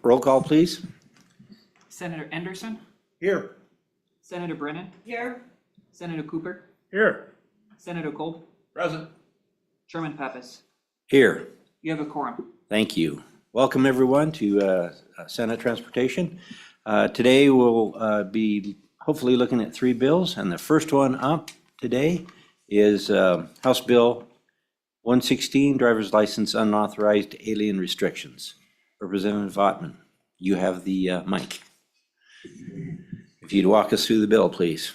Roll call, please. Senator Anderson, Here. Senator Brennan, Here. Senator Cooper, Here. Senator Gold, Present. Chairman Pappas. Here. You have a quorum. Thank you. Welcome, everyone, to Senate Transportation. Today, we'll be hopefully looking at three bills, and the first one up today is House Bill 116, Driver's License Unauthorized Alien Restrictions. Representative Ottman, you have the mic. If you'd walk us through the bill, please.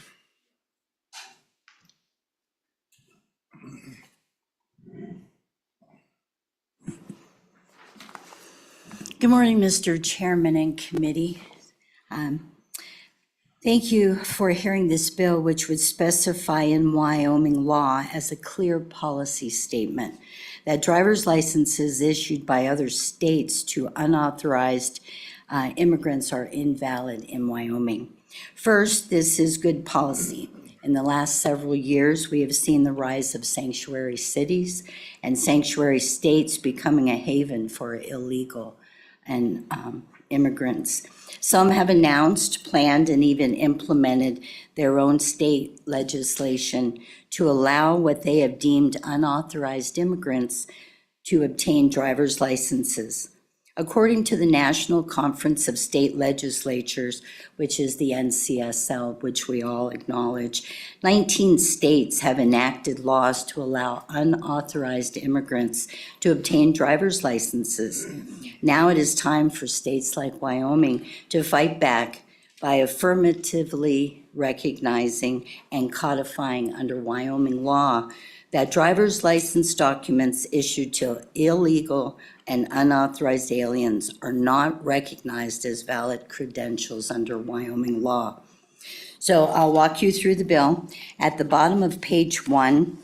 Good morning, Mr. Chairman and committee. Thank you for hearing this bill, which would specify in Wyoming law as a clear policy statement that driver's licenses issued by other states to unauthorized immigrants are invalid in Wyoming. First, this is good policy. In the last several years, we have seen the rise of sanctuary cities and sanctuary states becoming a haven for illegal and immigrants. Some have announced, planned, and even implemented their own state legislation to allow what they have deemed unauthorized immigrants to obtain driver's licenses. According to the National Conference of State Legislatures, which is the NCSL, which we all acknowledge, 19 states have enacted laws to allow unauthorized immigrants to obtain driver's licenses. Now it is time for states like Wyoming to fight back by affirmatively recognizing and codifying under Wyoming law that driver's license documents issued to illegal and unauthorized aliens are not recognized as valid credentials under Wyoming law. So I'll walk you through the bill. At the bottom of page 1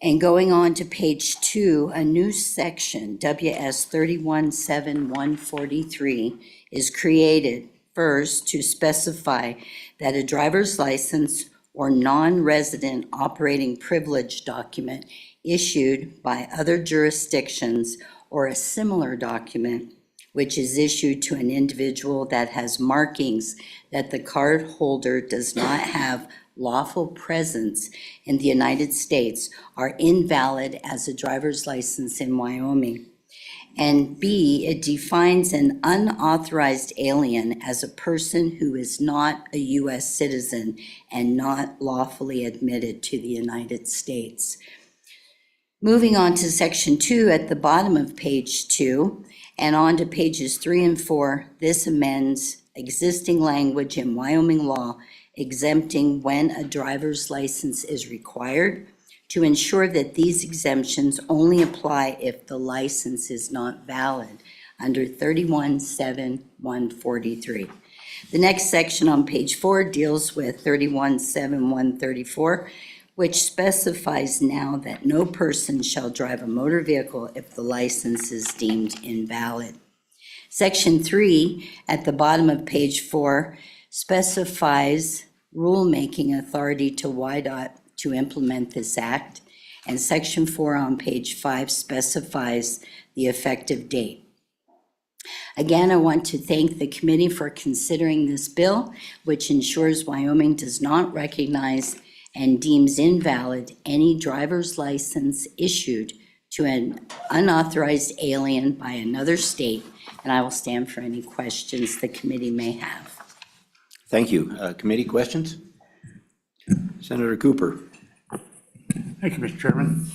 and going on to page 2, a new section, WS 317143, is created first to specify that a driver's license or non-resident operating privilege document issued by other jurisdictions or a similar document which is issued to an individual that has markings that the card holder does not have lawful presence in the United States are invalid as a driver's license in Wyoming. And B, it defines an unauthorized alien as a person who is not a U.S. citizen and not lawfully admitted to the United States. Moving on to section 2 at the bottom of page 2 and on to pages 3 and 4, this amends existing language in Wyoming law exempting when a driver's license is required to ensure that these exemptions only apply if the license is not valid under 317143. The next section on page 4 deals with 317134, which specifies now that no person shall drive a motor vehicle if the license is deemed invalid. Section 3 at the bottom of page 4 specifies rulemaking authority to WYDOT to implement this act, and section 4 on page 5 specifies the effective date. Again, I want to thank the committee for considering this bill, which ensures Wyoming does not recognize and deems invalid any driver's license issued to an unauthorized alien by another state, and I will stand for any questions the committee may have. Thank you. Committee questions? Senator Cooper. Thank you, Mr. Chairman.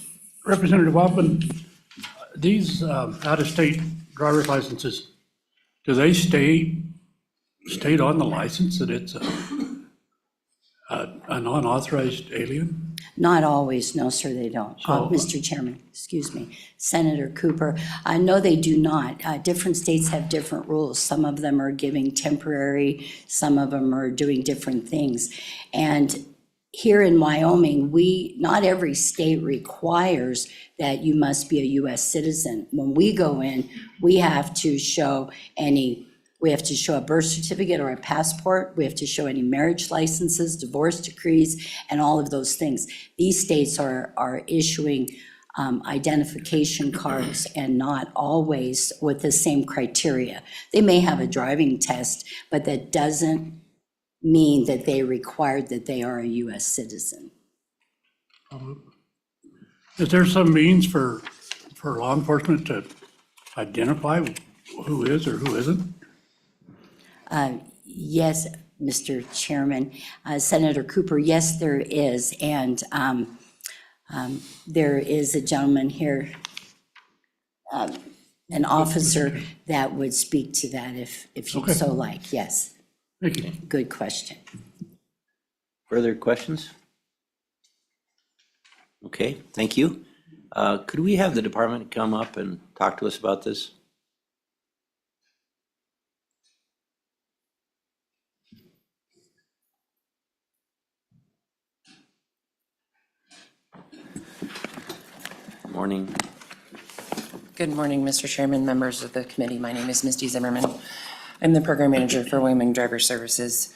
Representative Ottman, these out-of-state driver's licenses, do they state on the license that it's an unauthorized alien? Not always, no, sir, they don't. Mr. Chairman, excuse me, Senator Cooper, no, they do not. Different states have different rules. Some of them are giving temporary, some of them are doing different things. And here in Wyoming, not every state requires that you must be a U.S. citizen. When we go in, we have to show a birth certificate or a passport. We have to show any marriage licenses, divorce decrees, and all of those things. These states are issuing identification cards and not always with the same criteria. They may have a driving test, but that doesn't mean that they required that they are a US citizen. Is there some means for law enforcement to identify who is or who isn't? Yes, Mr. Chairman. Senator Cooper, yes, there is. And there is a gentleman here, an officer that would speak to that if you'd Okay. so like. Yes, Thank you. good question. Further questions? Okay, thank you. Could we have the department come up and talk to us about this? Morning. Good morning, Mr. Chairman, members of the committee. My name is Misty Zimmerman. I'm the program manager for Wyoming Driver Services.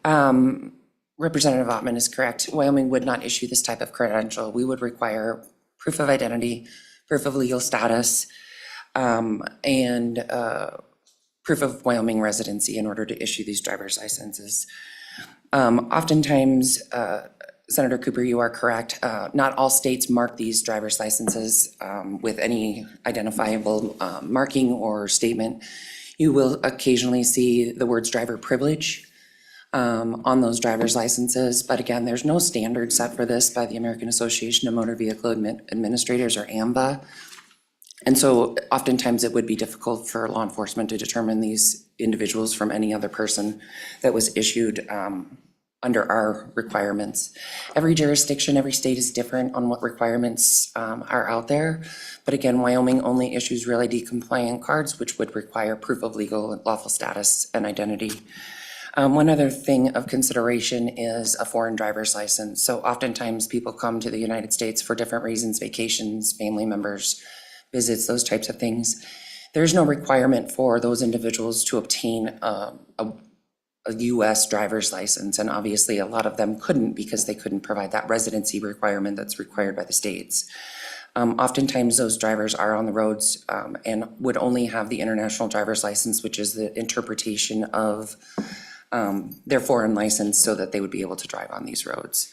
Representative Ottman is correct. Wyoming would not issue this type of credential. We would require proof of identity, proof of legal status, and proof of Wyoming residency in order to issue these driver's licenses. Oftentimes, Senator Cooper, you are correct. Not all states mark these driver's licenses with any identifiable marking or statement. You will occasionally see the words driver privilege on those driver's licenses. But again, there's no standard set for this by the American Association of Motor Vehicle Administrators, or AMVA. And so oftentimes it would be difficult for law enforcement to determine these individuals from any other person that was issued under our requirements. Every jurisdiction, every state is different on what requirements are out there. But again, Wyoming only issues Real ID compliant cards, which would require proof of legal and lawful status and identity. One other thing of consideration is a foreign driver's license. So oftentimes people come to the United States for different reasons, vacations, family members, visits, those types of things. There's no requirement for those individuals to obtain a US driver's license, and obviously a lot of them couldn't because they couldn't provide that residency requirement that's required by the states. Oftentimes those drivers are on the roads and would only have the international driver's license, which is the interpretation of their foreign license so that they would be able to drive on these roads.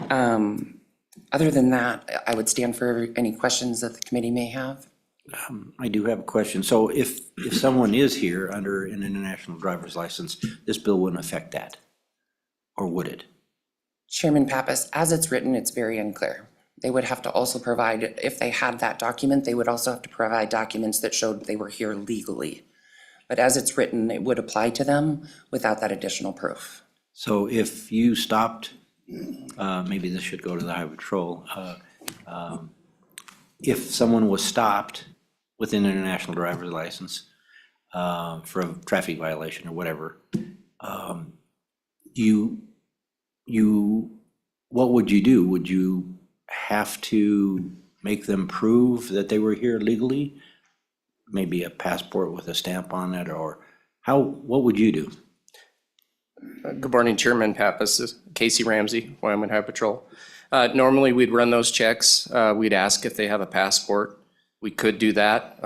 Other than that, I would stand for any questions that the committee may have. I do have a question. So if someone is here under an international driver's license, this bill wouldn't affect that, or would it? Chairman Pappas, as it's written, it's very unclear. They would have to also provide, if they had that document, they would also have to provide documents that showed they were here legally. But as it's written, it would apply to them without that additional proof. So if you stopped, maybe this should go to the Highway Patrol. If someone was stopped with an international driver's license for a traffic violation or whatever, what would you do? Would you have to make them prove that they were here legally? Maybe a passport with a stamp on it, or what would you do? Good morning, Chairman Pappas. This is Casey Ramsey, Wyoming Highway Patrol. Normally, we'd run those checks. We'd ask if they have a passport. We could do that,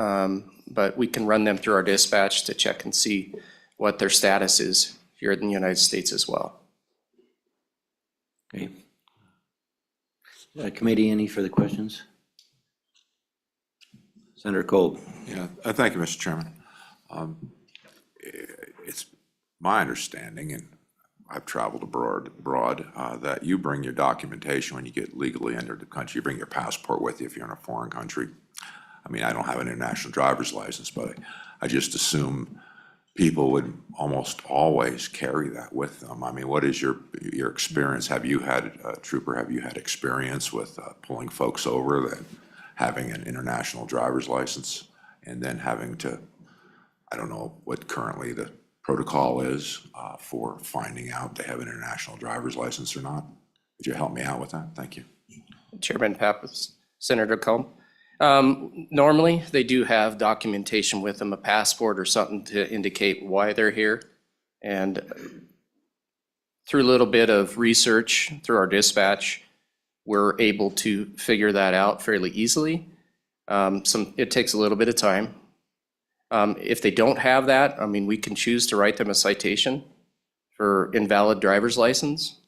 but we can run them through our dispatch to check and see what their status is here in the United States as well. Okay. Committee, any further questions? Senator Kolb. Yeah, thank you, Mr. Chairman. It's my understanding, and I've traveled abroad, that you bring your documentation when you get legally entered the country. You bring your passport with you if you're in a foreign country. I mean, I don't have an international driver's license, but I just assume people would almost always carry that with them. I mean, what is your experience? Have you had, Trooper, have you had experience with pulling folks over that having an international driver's license and then having to, I don't know what currently the protocol is for finding out they have an international driver's license or not? Could you help me out with that? Thank you. Chairman Pappas, Senator Combs. Normally, they do have documentation with them, a passport or something to indicate why they're here. And through a little bit of research through our dispatch, we're able to figure that out fairly easily. It takes a little bit of time. If they don't have that, I mean, we can choose to write them a citation for invalid driver's license.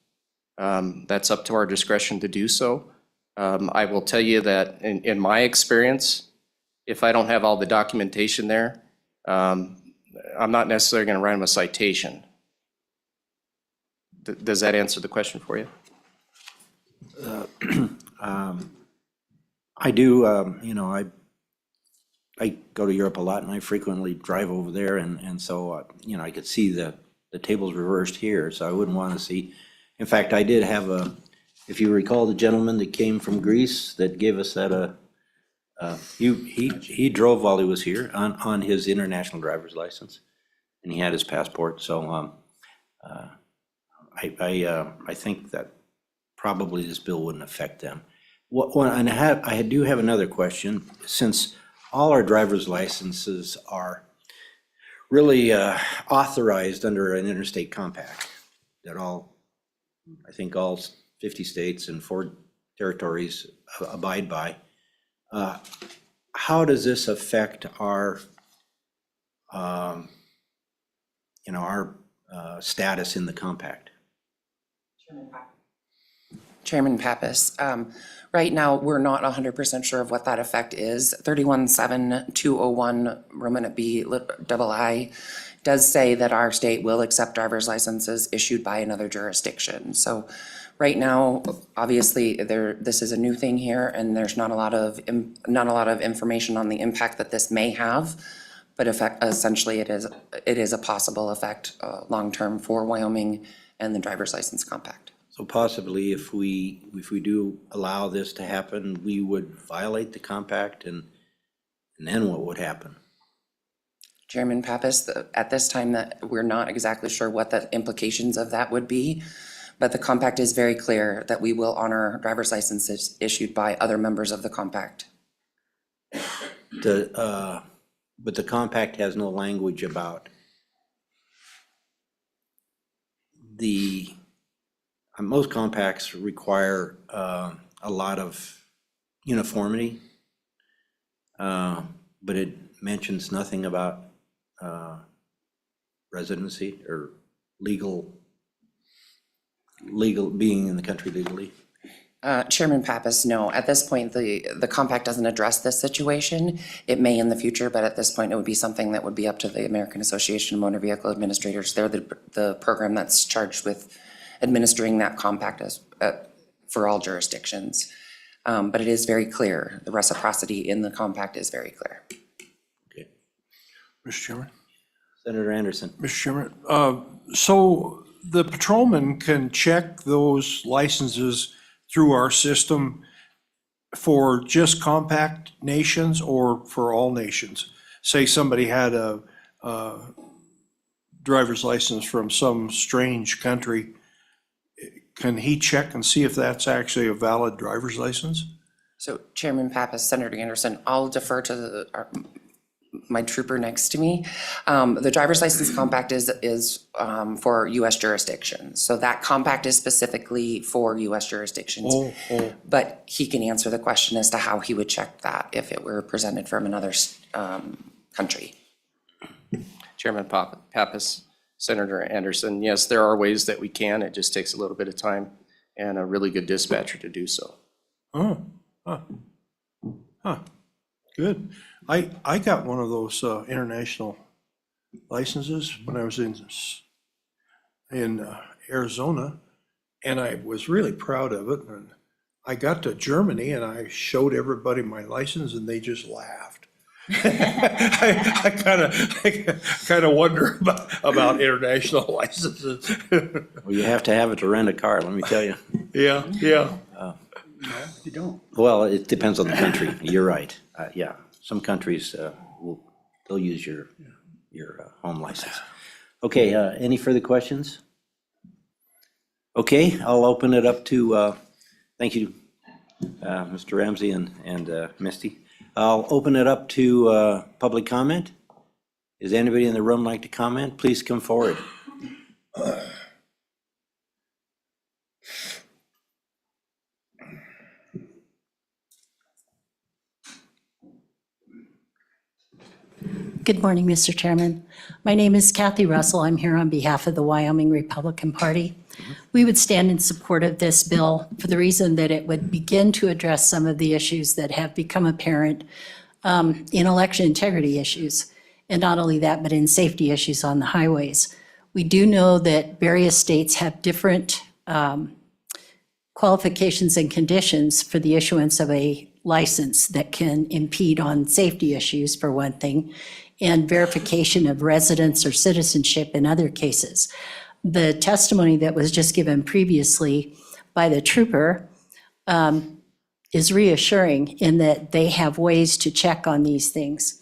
That's up to our discretion to do so. I will tell you that in my experience, if I don't have all the documentation there, I'm not necessarily going to write them a citation. Does that answer the question for you? I do, you know, I go to Europe a lot and I frequently drive over there and so, you know, I could see the tables reversed here, so I wouldn't want to see. In fact, I did have if you recall the gentleman that came from Greece that gave us that, he drove while he was here on his international driver's license and he had his passport, so, I think that probably this bill wouldn't affect them. And I do have another question. Since all our driver's licenses are really authorized under an interstate compact that I think all 50 states and 4 territories abide by, how does this affect our, you know, our status in the compact? Chairman Pappas, right now, we're not 100% sure of what that effect is. 317201 Romanet B double I does say that our state will accept driver's licenses issued by another jurisdiction. So right now, obviously, this is a new thing here, and there's not a lot of information on the impact that this may have. But essentially, it is a possible effect long-term for Wyoming and the driver's license compact. So possibly if we do allow this to happen, we would violate the compact and then what would happen? Chairman Pappas, at this time that we're not exactly sure what the implications of that would be, but the compact is very clear that we will honor driver's licenses issued by other members of the compact. But the compact has no language about most compacts require a lot of uniformity, but it mentions nothing about residency or legal being in the country legally. Chairman Pappas, no, at this point, the compact doesn't address this situation. It may in the future, but at this point, it would be something that would be up to the American Association of Motor Vehicle Administrators. They're the program that's charged with administering that compact for all jurisdictions. But it is very clear, the reciprocity in the compact is very clear. Okay. Mr. Chairman? Senator Anderson. Mr. Chairman, so the patrolman can check those licenses through our system for just compact nations or for all nations? Say somebody had a driver's license from some strange country, can he check and see if that's actually a valid driver's license? So Chairman Pappas, Senator Anderson, I'll defer to my trooper next to me. The driver's license compact is for US jurisdictions. So that compact is specifically for US jurisdictions. But he can answer the question as to how he would check that if it were presented from another country. Chairman Pappas, Senator Anderson, yes, there are ways that we can. It just takes a little bit of time and a really good dispatcher to do so. Good. I got one of those international licenses when I was in Arizona, and I was really proud of it. And I got to Germany and I showed everybody my license and they just laughed. I kind of wonder about international licenses. Well, you have to have it to rent a car, let me tell you. Yeah. You don't. Well, it depends on the country. You're right. Yeah, some countries they'll use your home license. Okay, any further questions? Okay, I'll open it up to, thank you, Mr. Ramsey and Misty. I'll open it up to public comment. Is anybody in the room like to comment? Please come forward. Good morning, Mr. Chairman. My name is Kathy Russell. I'm here on behalf of the Wyoming Republican Party. We would stand in support of this bill for the reason that it would begin to address some of the issues that have become apparent in election integrity issues. And not only that, but in safety issues on the highways. We do know that various states have different qualifications and conditions for the issuance of a license that can impede on safety issues, for one thing, and verification of residence or citizenship in other cases. The testimony that was just given previously by the trooper is reassuring in that they have ways to check on these things.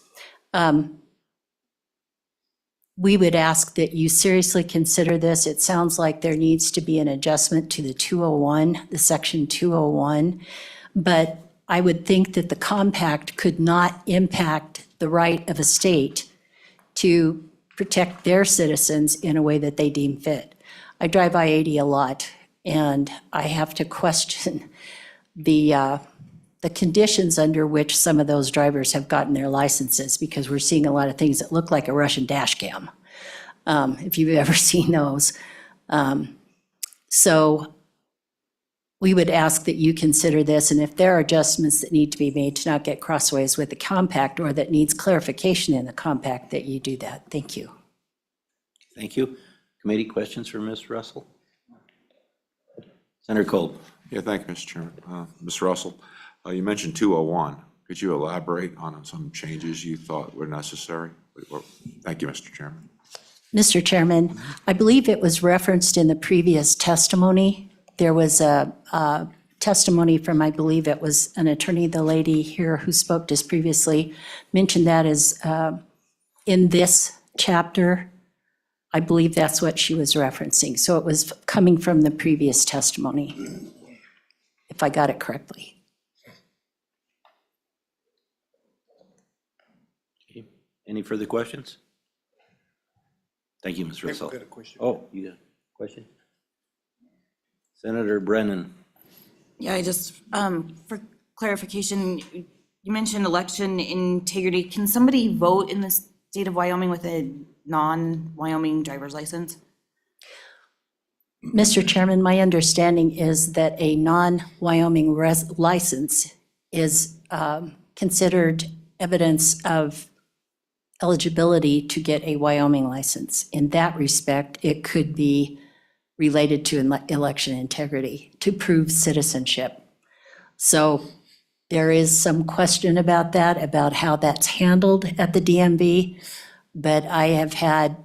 We would ask that you seriously consider this. It sounds like there needs to be an adjustment to the 201, the section 201, but I would think that the compact could not impact the right of a state to protect their citizens in a way that they deem fit. I drive I-80 a lot, and I have to question the conditions under which some of those drivers have gotten their licenses, because we're seeing a lot of things that look like a Russian dash cam, if you've ever seen those. So we would ask that you consider this, and if there are adjustments that need to be made to not get crossways with the compact, or that needs clarification in the compact, that you do that. Thank you. Thank you. Committee questions for Ms. Russell? Senator Kolb. Yeah, thank you, Mr. Chairman. Ms. Russell, you mentioned 201. Could you elaborate on some changes you thought were necessary? Thank you, Mr. Chairman. Mr. Chairman, I believe it was referenced in the previous testimony. There was a testimony from, I believe it was an attorney, the lady here who spoke just previously, mentioned that as in this chapter. I believe that's what she was referencing. So it was coming from the previous testimony, if I got it correctly. Okay. Any further questions? Thank you, Ms. Russell. I've got a question. Oh, you got a question? Senator Brennan. Yeah, I just, for clarification, you mentioned election integrity. Can somebody vote in the state of Wyoming with a non-Wyoming driver's license? Mr. Chairman, my understanding is that a non-Wyoming license is considered evidence of eligibility to get a Wyoming license. In that respect, it could be related to election integrity to prove citizenship. So there is some question about that, about how that's handled at the DMV, but I have had,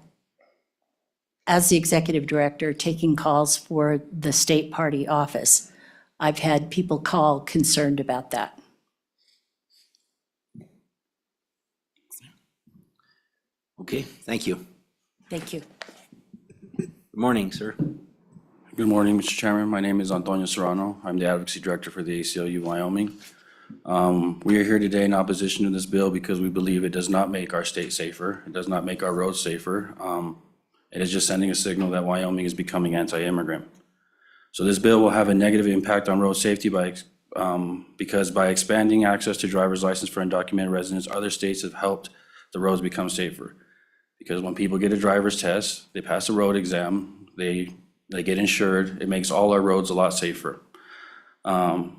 as the executive director, taking calls for the state party office, I've had people call concerned about that. Okay, thank you. Thank you. Good morning, sir. Good morning, Mr. Chairman. My name is Antonio Serrano. I'm the Advocacy Director for the ACLU Wyoming. We are here today in opposition to this bill because we believe it does not make our state safer. It does not make our roads safer. It is just sending a signal that Wyoming is becoming anti-immigrant. So this bill will have a negative impact on road safety because by expanding access to driver's license for undocumented residents, other states have helped the roads become safer. Because when people get a driver's test, they pass a road exam, they get insured, it makes all our roads a lot safer. Plain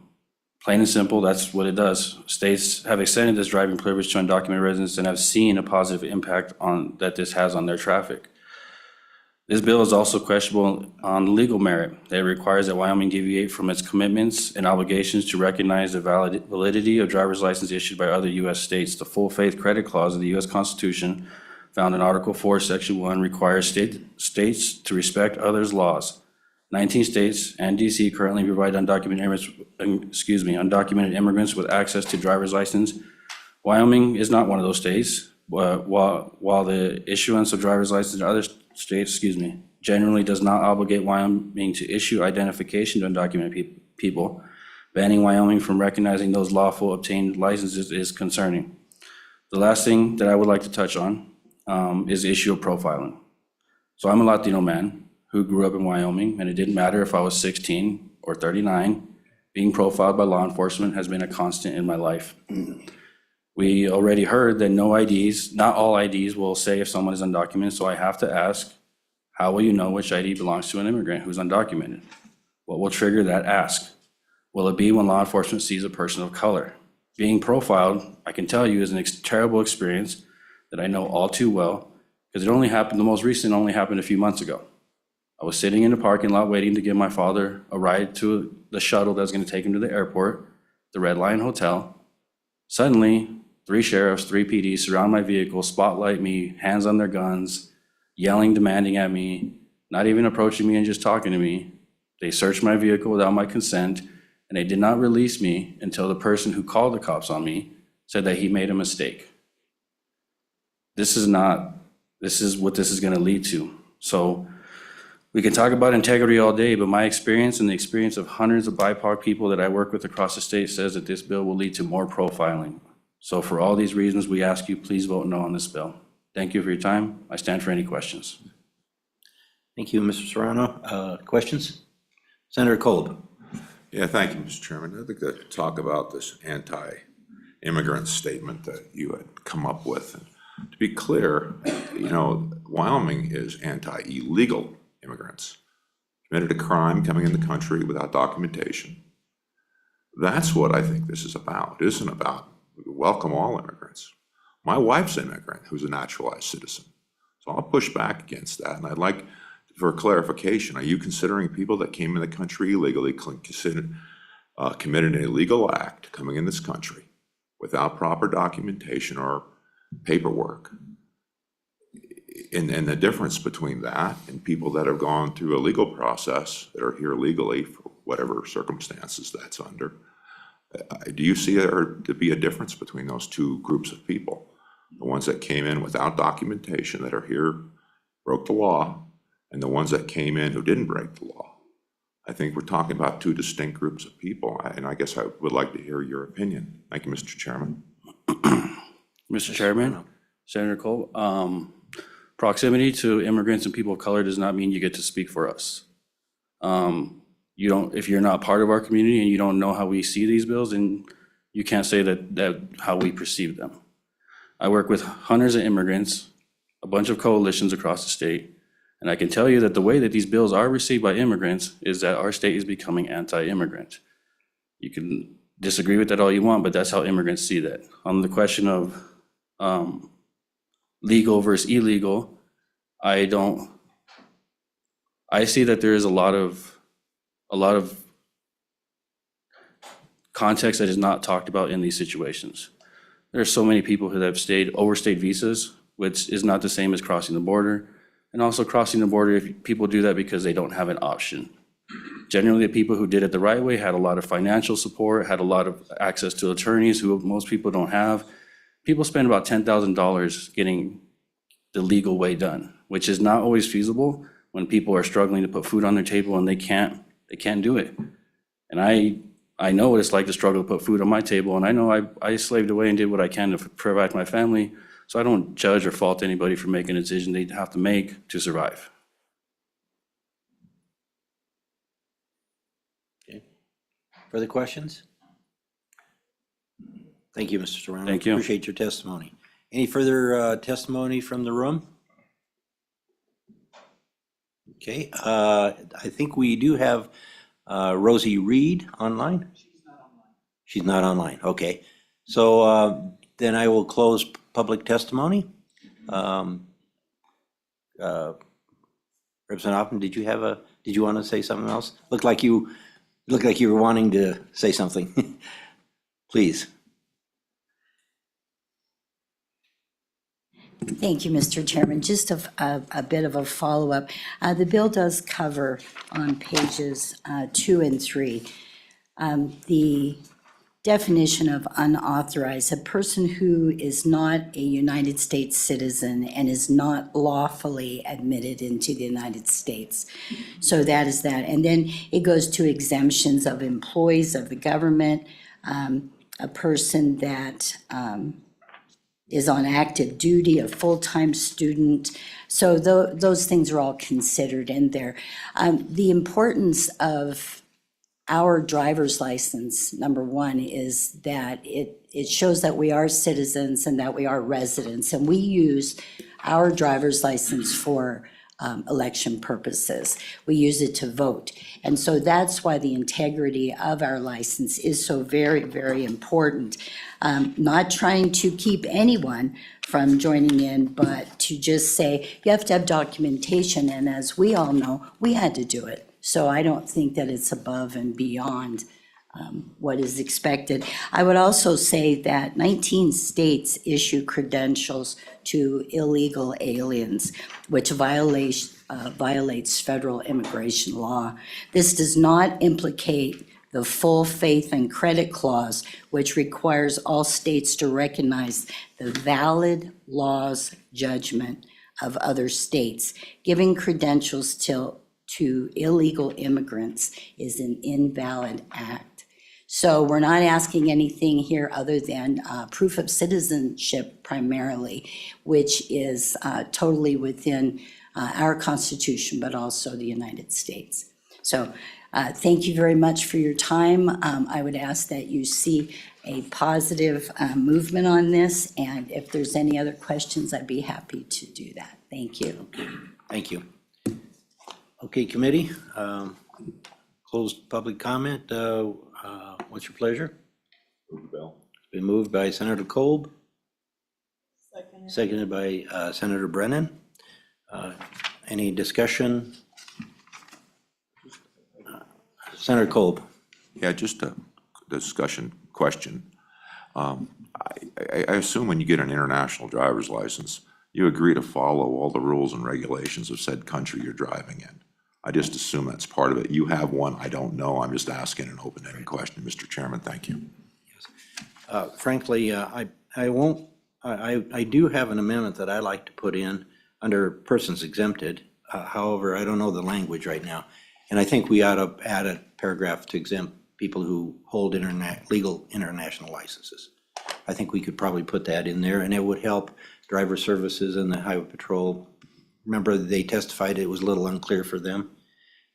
and simple, that's what it does. States have extended this driving privilege to undocumented residents and have seen a positive impact that this has on their traffic. This bill is also questionable on legal merit. It requires that Wyoming deviate from its commitments and obligations to recognize the validity of driver's license issued by other U.S. states. The full faith credit clause of the U.S. Constitution, found in Article 4, Section 1, requires states to respect others' laws. 19 states and DC currently provide undocumented immigrants with access to driver's license. Wyoming is not one of those states. While the issuance of driver's license in other states, generally does not obligate Wyoming to issue identification to undocumented people, banning Wyoming from recognizing those lawful obtained licenses is concerning. The last thing that I would like to touch on is the issue of profiling. So I'm a Latino man who grew up in Wyoming, and it didn't matter if I was 16 or 39, being profiled by law enforcement has been a constant in my life. We already heard that no IDs, not all IDs will say if someone is undocumented, so I have to ask, how will you know which ID belongs to an immigrant who's undocumented? What will trigger that ask? Will it be when law enforcement sees a person of color? Being profiled, I can tell you, is an terrible experience that I know all too well, because it only happened, the most recent only happened a few months ago. I was sitting in the parking lot waiting to give my father a ride to the shuttle that's gonna take him to the airport, the Red Lion Hotel. Suddenly, 3 sheriffs, 3 PDs surround my vehicle, spotlight me, hands on their guns, yelling, demanding at me, not even approaching me and just talking to me. They searched my vehicle without my consent, and they did not release me until the person who called the cops on me said that he made a mistake. This is what this is gonna lead to. So we can talk about integrity all day, but my experience and the experience of hundreds of BIPOC people that I work with across the state says that this bill will lead to more profiling. So for all these reasons, we ask you, please vote no on this bill. Thank you for your time. I stand for any questions. Thank you, Mr. Serrano. Questions? Senator Kolb. Yeah, thank you, Mr. Chairman. I'd like to talk about this anti-immigrant statement that you had come up with. And to be clear, Wyoming is anti-illegal immigrants. Committed a crime coming in the country without documentation. That's what I think this is about. It isn't about welcome all immigrants. My wife's an immigrant who's a naturalized citizen. So I'll push back against that. And I'd like for clarification, are you considering people that came in the country illegally, committed an illegal act coming in this country without proper documentation or paperwork? And the difference between that and people that have gone through a legal process that are here legally for whatever circumstances that's under, do you see there to be a difference between those two groups of people? The ones that came in without documentation that are here, broke the law, and the ones that came in who didn't break the law. I think we're talking about two distinct groups of people, and I guess I would like to hear your opinion. Thank you, Mr. Chairman. Mr. Chairman, Senator Cole, proximity to immigrants and people of color does not mean you get to speak for us. If you're not part of our community and you don't know how we see these bills, then you can't say that how we perceive them. I work with hundreds of immigrants, a bunch of coalitions across the state, and I can tell you that the way that these bills are received by immigrants is that our state is becoming anti-immigrant. You can disagree with that all you want, but that's how immigrants see that. On the question of legal versus illegal, I see that there is a lot of context that is not talked about in these situations. There are so many people who have overstayed visas, which is not the same as crossing the border. And also crossing the border, if people do that because they don't have an option. Generally, the people who did it the right way had a lot of financial support, had a lot of access to attorneys who most people don't have. People spend about $10,000 getting the legal way done, which is not always feasible when people are struggling to put food on their table and they can't do it. And I know what it's like to struggle to put food on my table, and I know I slaved away and did what I can to provide my family. So I don't judge or fault anybody for making a decision they have to make to survive. Okay. Further questions? Thank you, Mr. Serrano. Thank you. Appreciate your testimony. Any further testimony from the room? Okay, I think we do have Rosie Reed online. She's not online, okay. So then I will close public testimony. Representative Hoffman, did you want to say something else? Looked like you were wanting to say something. Please. Thank you, Mr. Chairman. Just a bit of a follow-up. The bill does cover on pages 2 and 3 the definition of unauthorized, a person who is not a United States citizen and is not lawfully admitted into the United States. So that is that. And then it goes to exemptions of employees of the government, a person that is on active duty, a full-time student. So those things are all considered in there. The importance of our driver's license, number one, is that it it shows that we are citizens and that we are residents, and we use our driver's license for election purposes. We use it to vote. And so that's why the integrity of our license is so very, very important. Not trying to keep anyone from joining in, but to just say, you have to have documentation, and as we all know, we had to do it. So I don't think that it's above and beyond what is expected. I would also say that 19 states issue credentials to illegal aliens, which violates federal immigration law. This does not implicate the full faith and credit clause, which requires all states to recognize the valid law's judgment of other states. Giving credentials to illegal immigrants is an invalid act. So we're not asking anything here other than proof of citizenship primarily, which is totally within our Constitution, but also the United States. So thank you very much for your time. I would ask that you see a positive movement on this, and if there's any other questions, I'd be happy to do that. Thank you. Thank you. Okay, committee, closed public comment. What's your pleasure? Move the bill. It's been moved by Senator Kolb. Seconded by Senator Brennan. Any discussion? Senator Kolb. Yeah, just a discussion question. I assume when you get an international driver's license, you agree to follow all the rules and regulations of said country you're driving in. I just assume that's part of it. You have one, I don't know. I'm just asking an open-ended question, Mr. Chairman. Thank you. Frankly, I won't, I do have an amendment that I like to put in under persons exempted. However, I don't know the language right now. And I think we ought to add a paragraph to exempt people who hold legal international licenses. I think we could probably put that in there, and it would help driver services and the highway patrol. Remember, they testified it was a little unclear for them.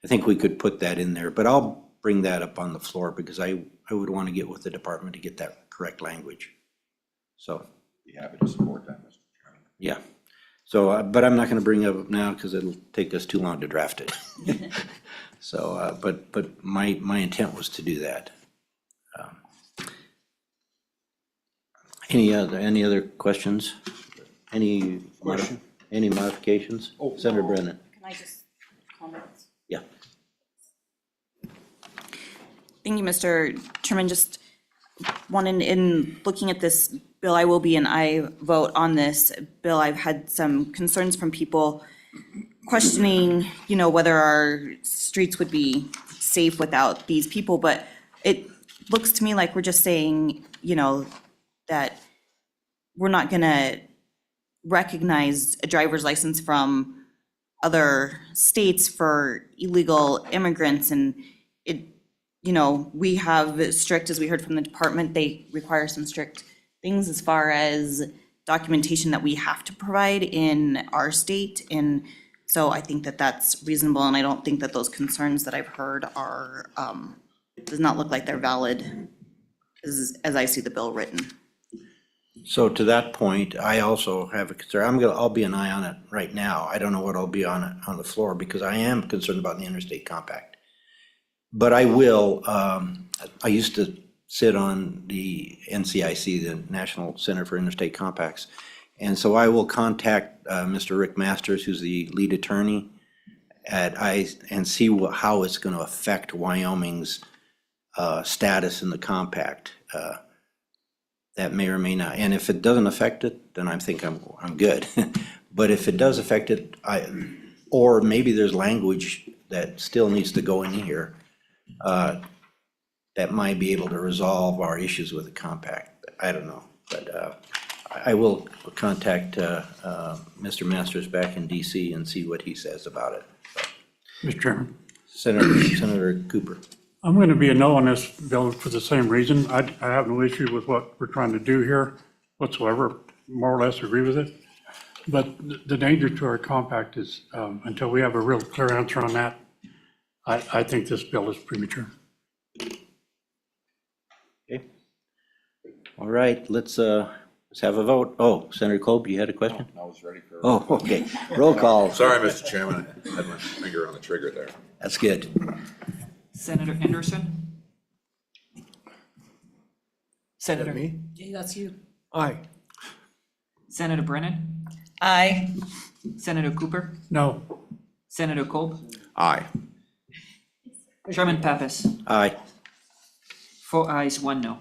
I think we could put that in there, but I'll bring that up on the floor because I would want to get with the department to get that correct language. So. Be happy to support that, Mr. Chairman. Yeah. So, but I'm not going to bring it up now because it'll take us too long to draft it. So, but my intent was to do that. Any other questions? Any modifications? Senator Brennan. Can I just comment? Yeah. Thank you, Mr. Chairman. Just wanted, in looking at this bill, I will be an aye vote on this bill. I've had some concerns from people questioning, whether our streets would be safe without these people, but it looks to me like we're just saying, that we're not gonna recognize a driver's license from other states for illegal immigrants, and it, we have strict, as we heard from the department, they require some strict things as far as documentation that we have to provide in our state, and so I think that that's reasonable, and I don't think that those concerns that I've heard are, does not look like they're valid as I see the bill written. So to that point, I also have a concern. I'll be an aye on it right now. I don't know what I'll be on the floor because I am concerned about the interstate compact. But I will, I used to sit on the NCIC, the National Center for Interstate Compacts. And so I will contact Mr. Rick Masters, who's the lead attorney at ICE, and see how it's going to affect Wyoming's status in the compact. That may or may not. And if it doesn't affect it, then I think I'm good. But if it does affect it, or maybe there's language that still needs to go in here that might be able to resolve our issues with the compact. I don't know, but I will contact Mr. Masters back in DC and see what he says about it. Mr. Chairman, Senator Cooper. I'm going to be a no on this bill for the same reason. I have no issue with what we're trying to do here whatsoever, more or less agree with it. But the danger to our compact is, until we have a real clear answer on that, I think this bill is premature. Okay. All right, let's have a vote. Oh, Senator Kolb, you had a question? I was ready for. Oh, okay. Roll call. Sorry, Mr. Chairman, I had my finger on the trigger there. That's good. Senator Henderson. Senator, Me? That's you. Aye. Senator Brennan, Aye. Senator Cooper, No. Senator Kolb, Aye. Chairman Pappas. Aye. 4 ayes, 1 no.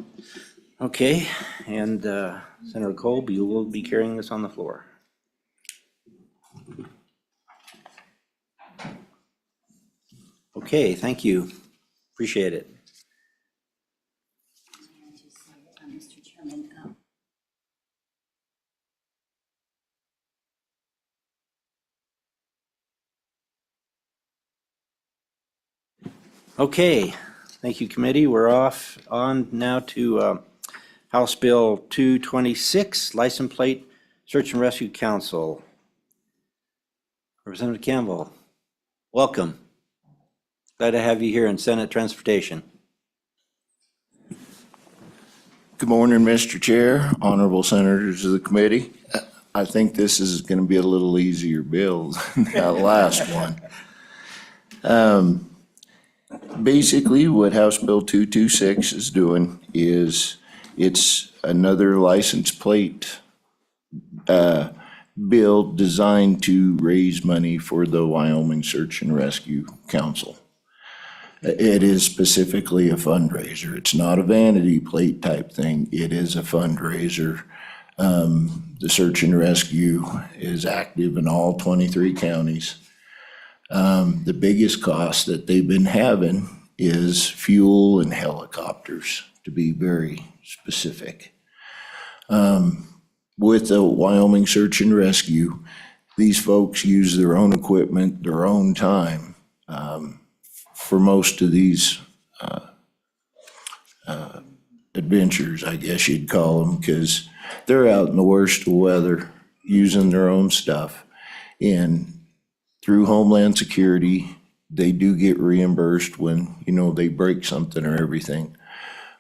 Okay, and Senator Kolb, you will be carrying this on the floor. Okay, thank you. Appreciate it. Mr. Chairman, Okay, thank you, committee. We're on now to House Bill 226, License Plate Search and Rescue Council. Representative Campbell, welcome. Glad to have you here in Senate Transportation. Good morning, Mr. Chair, honorable senators of the committee. I think this is going to be a little easier bill than that last one. Basically, what House Bill 226 is doing is it's another license plate bill designed to raise money for the Wyoming Search and Rescue Council. It is specifically a fundraiser. It's not a vanity plate type thing. It is a fundraiser. The search and rescue is active in all 23 counties. The biggest cost that they've been having is fuel and helicopters, to be very specific. With the Wyoming Search and Rescue, these folks use their own equipment, their own time, for most of these adventures, I guess you'd call them, because they're out in the worst of weather using their own stuff. And through Homeland Security, they do get reimbursed when, they break something or everything.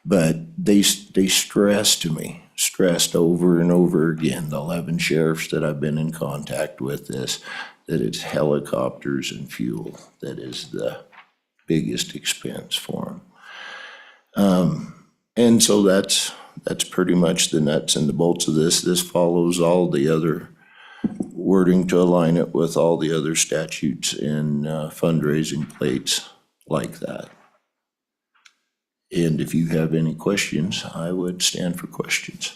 But they stressed over and over again, the 11 sheriffs that I've been in contact with this, that it's helicopters and fuel that is the biggest expense for them. And so that's pretty much the nuts and the bolts of this. This follows all the other wording to align it with all the other statutes and fundraising plates like that. And if you have any questions, I would stand for questions.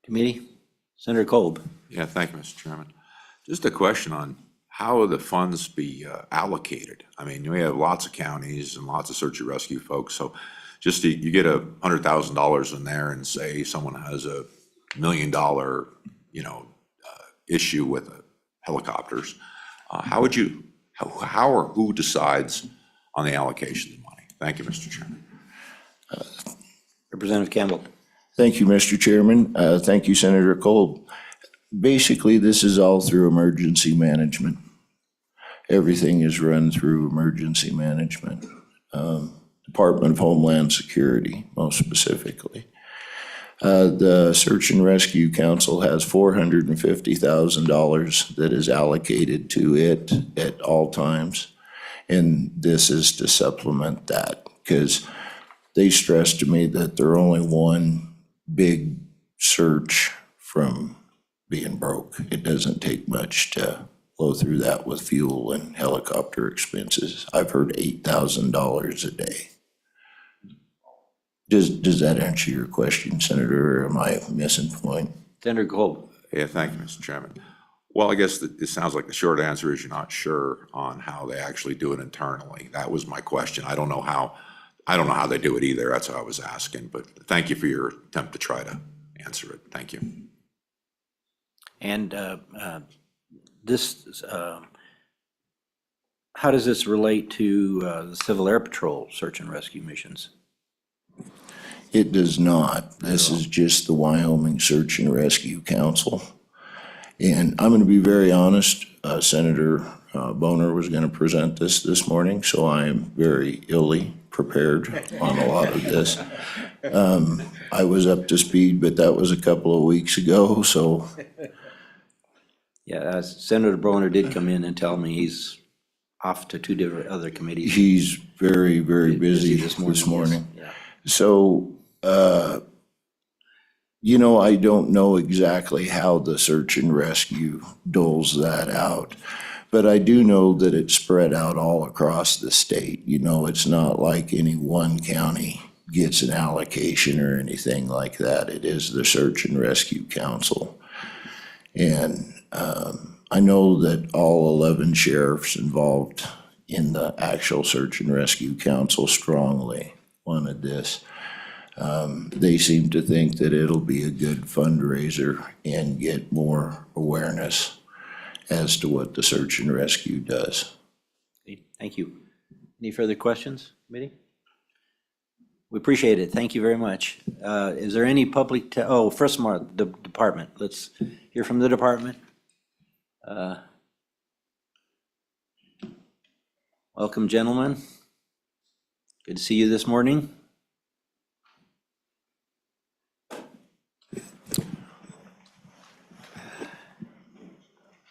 Committee, Senator Kolb. Yeah, thank you, Mr. Chairman. Just a question on how will the funds be allocated? I mean, we have lots of counties and lots of search and rescue folks, so just you get $100,000 in there and say someone has $1 million, issue with helicopters. How or who decides on the allocation of the money? Thank you, Mr. Chairman. Representative Campbell. Thank you, Mr. Chairman. Thank you, Senator Kolb. Basically, this is all through emergency management. Everything is run through emergency management. Department of Homeland Security, most specifically. The Search and Rescue Council has $450,000 that is allocated to it at all times. And this is to supplement that, because they stressed to me that they're only one big search from being broke. It doesn't take much to blow through that with fuel and helicopter expenses. I've heard $8,000 a day. Does that answer your question, Senator, or am I missing point? Senator Kolb. Yeah, thank you, Mr. Chairman. Well, I guess it sounds like the short answer is you're not sure on how they actually do it internally. That was my question. I don't know how they do it either. That's what I was asking, but thank you for your attempt to try to answer it. Thank you. And how does this relate to the Civil Air Patrol search and rescue missions? It does not. This is just the Wyoming Search and Rescue Council. And I'm going to be very honest, Senator Boner was going to present this morning, so I am very illy prepared on a lot of this. I was up to speed, but that was a couple of weeks ago, so Yeah, Senator Broner did come in and tell me he's off to 2 different other committees. he's very, very busy This this morning. yes. Yeah. So, you know, I don't know exactly how the search and rescue doles that out, but I do know that it's spread out all across the state. You know, it's not like any one county gets an allocation or anything like that. It is the Search and Rescue Council. And I know that all 11 sheriffs involved in the actual Search and Rescue Council strongly wanted this. They seem to think that it'll be a good fundraiser and get more awareness as to what the search and rescue does. Thank you. Any further questions, committee? We appreciate it. Thank you very much. Is there any public, first of all, the department. Let's hear from the department. Welcome, gentlemen. Good to see you this morning.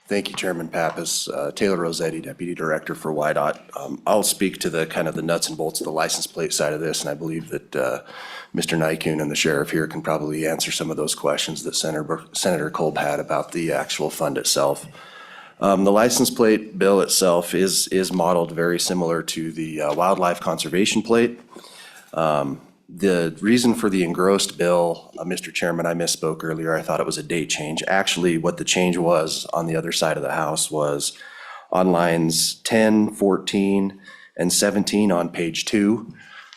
Thank you, Chairman Pappas. Taylor Rossetti, Deputy Director for WYDOT. I'll speak to the kind of the nuts and bolts of the license plate side of this, and I believe that Mr. Nykoon and the sheriff here can probably answer some of those questions that Senator Kolb had about the actual fund itself. The license plate bill itself is modeled very similar to the wildlife conservation plate. The reason for the engrossed bill, Mr. Chairman, I misspoke earlier. I thought it was a date change. Actually, what the change was on the other side of the house was on lines 10, 14, and 17 on page 2.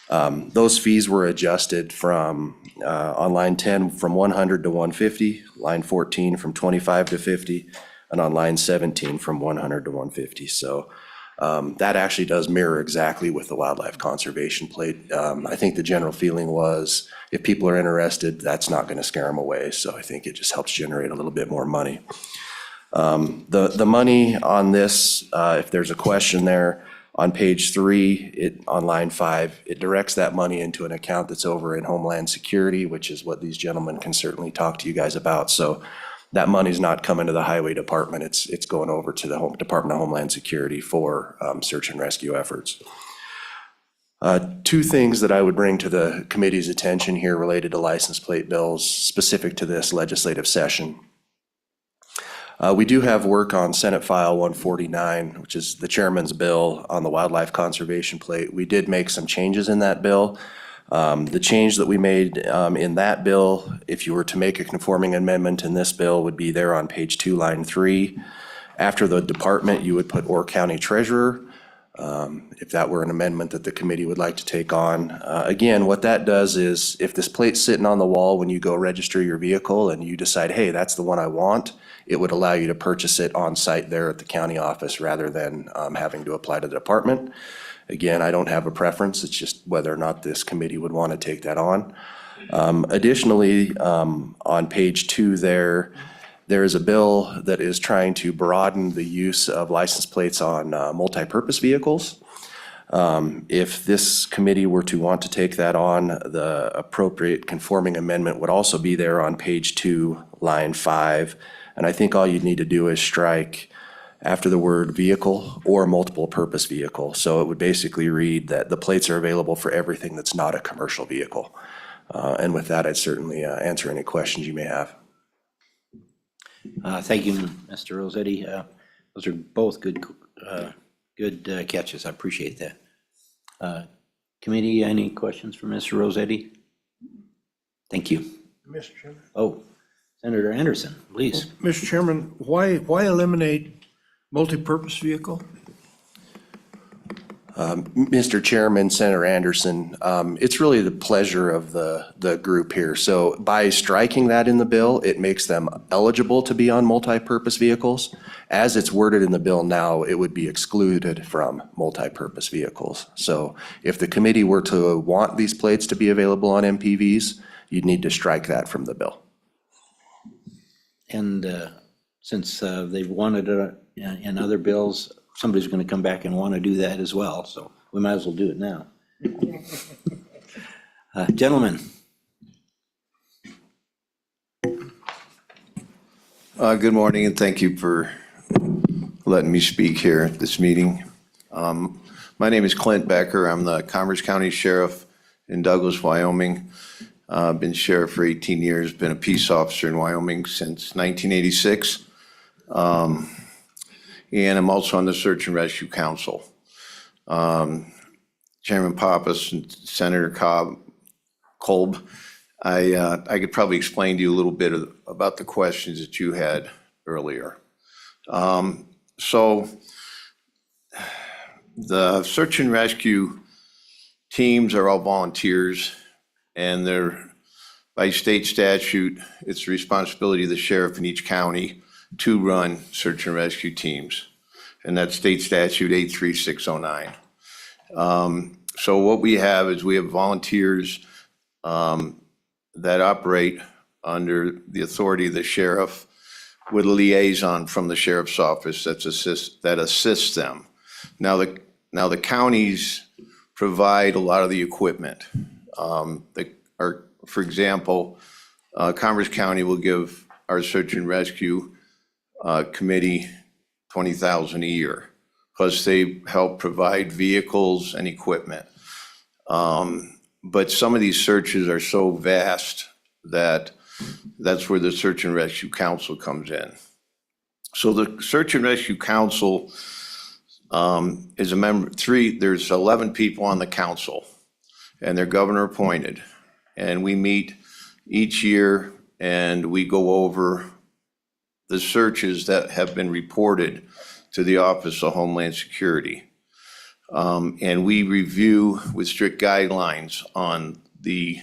Those fees were adjusted from, on line 10, from 100 to 150, line 14 from 25 to 50, and on line 17 from 100 to 150. So that actually does mirror exactly with the wildlife conservation plate. I think the general feeling was if people are interested, that's not going to scare them away. So I think it just helps generate a little bit more money. The money on this, if there's a question there, on page 3, on line 5, it directs that money into an account that's over in Homeland Security, which is what these gentlemen can certainly talk to you guys about. So that money's not coming to the Highway Department. It's going over to the Department of Homeland Security for search and rescue efforts. 2 things that I would bring to the committee's attention here related to license plate bills specific to this legislative session. We do have work on Senate File 149, which is the chairman's bill on the wildlife conservation plate. We did make some changes in that bill. The change that we made in that bill, if you were to make a conforming amendment in this bill, would be there on page 2, line 3. After the department, you would put or county treasurer, if that were an amendment that the committee would like to take on. Again, what that does is if this plate's sitting on the wall when you go register your vehicle and you decide, hey, that's the one I want, it would allow you to purchase it on site there at the county office rather than having to apply to the department. Again, I don't have a preference. It's just whether or not this committee would want to take that on. Additionally, on page 2 there is a bill that is trying to broaden the use of license plates on multi-purpose vehicles. If this committee were to want to take that on, the appropriate conforming amendment would also be there on page 2, line 5. And I think all you'd need to do is strike after the word vehicle or multiple purpose vehicle. So it would basically read that the plates are available for everything that's not a commercial vehicle. And with that, I'd certainly answer any questions you may have. Thank you, Mr. Rossetti. Those are both good catches. I appreciate that. Committee, any questions for Mr. Rossetti? Thank you. Mr. Chairman. Oh, Senator Anderson, please. Mr. Chairman, why eliminate multi-purpose vehicle? Mr. Chairman, Senator Anderson, it's really the pleasure of the group here. So by striking that in the bill, it makes them eligible to be on multi-purpose vehicles. As it's worded in the bill now, it would be excluded from multi-purpose vehicles. So if the committee were to want these plates to be available on MPVs, you'd need to strike that from the bill. And since they've wanted it in other bills, somebody's going to come back and want to do that as well, so we might as well do it now. Gentlemen, Good morning, and thank you for letting me speak here at this meeting. My name is Clint Becker. I'm the Commerce County Sheriff in Douglas, Wyoming. I've been sheriff for 18 years, been a peace officer in Wyoming since 1986. And I'm also on the Search and Rescue Council. Chairman Pappas and Senator Kolb, I could probably explain to you a little bit about the questions that you had earlier. So the search and rescue teams are all volunteers, and they're, by state statute, it's the responsibility of the sheriff in each county to run search and rescue teams. And that's state statute 83609. So what we have is we have volunteers that operate under the authority of the sheriff with a liaison from the sheriff's office that assists them. Now the counties provide a lot of the equipment. For example, Commerce County will give our search and rescue committee $20,000 a year. Plus they help provide vehicles and equipment. But some of these searches are so vast that that's where the Search and Rescue Council comes in. So the Search and Rescue Council is a member, there's 11 people on the council, and they're governor appointed. And we meet each year and we go over the searches that have been reported to the Office of Homeland Security. And we review with strict guidelines on the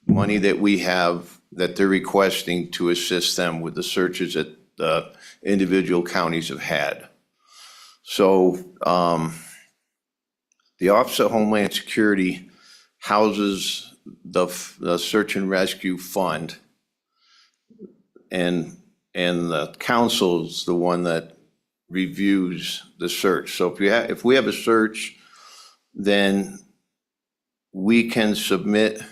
money that we have that they're requesting to assist them with the searches that the individual counties have had. So the Office of Homeland Security houses the Search and Rescue Fund, and the council is the one that reviews the search. So if we have a search, then we can submit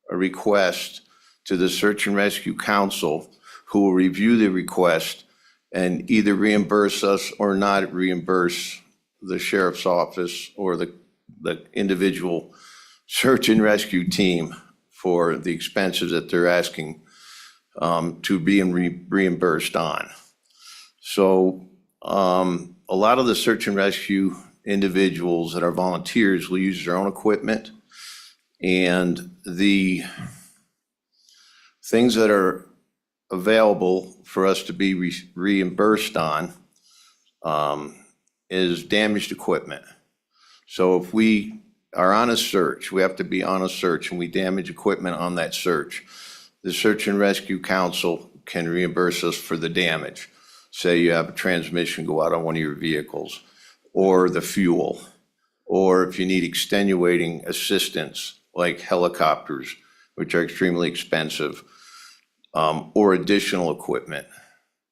a request to the Search and Rescue Council, who will review the request and either reimburse us or not reimburse the sheriff's office or the individual search and rescue team for the expenses that they're asking to be reimbursed on. So a lot of the search and rescue individuals that are volunteers will use their own equipment, and the things that are available for us to be reimbursed on is damaged equipment. So if we are on a search, we have to be on a search, and we damage equipment on that search, the Search and Rescue Council can reimburse us for the damage. Say you have a transmission go out on one of your vehicles, or the fuel, or if you need extenuating assistance like helicopters, which are extremely expensive, or additional equipment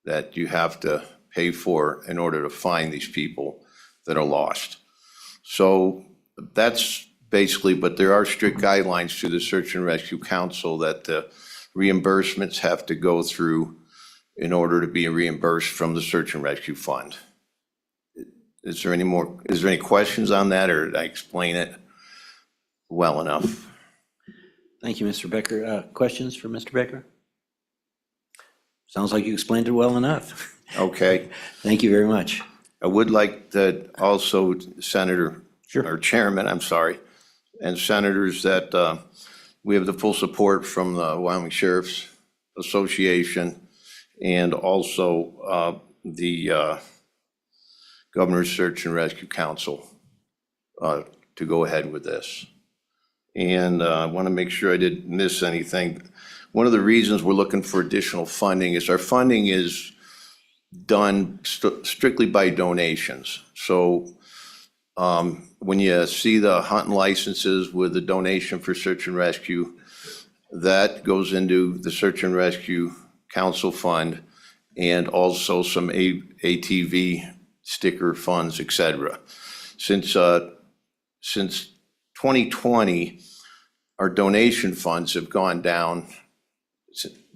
that you have to pay for in order to find these people that are lost. So that's basically, but there are strict guidelines to the Search and Rescue Council that the reimbursements have to go through in order to be reimbursed from the Search and Rescue Fund. Is there any questions on that, or did I explain it well enough? Thank you, Mr. Becker. Questions for Mr. Becker? Sounds like you explained it well enough. Okay. Thank you very much. I would like that also, Senator, Sure. or Chairman, I'm sorry, and Senators, that we have the full support from the Wyoming Sheriff's Association and also the Governor's Search and Rescue Council to go ahead with this. And I want to make sure I didn't miss anything. One of the reasons we're looking for additional funding is our funding is done strictly by donations. So when you see the hunting licenses with the donation for search and rescue, that goes into the Search and Rescue Council Fund, and also some ATV sticker funds, et cetera. Since 2020, our donation funds have gone down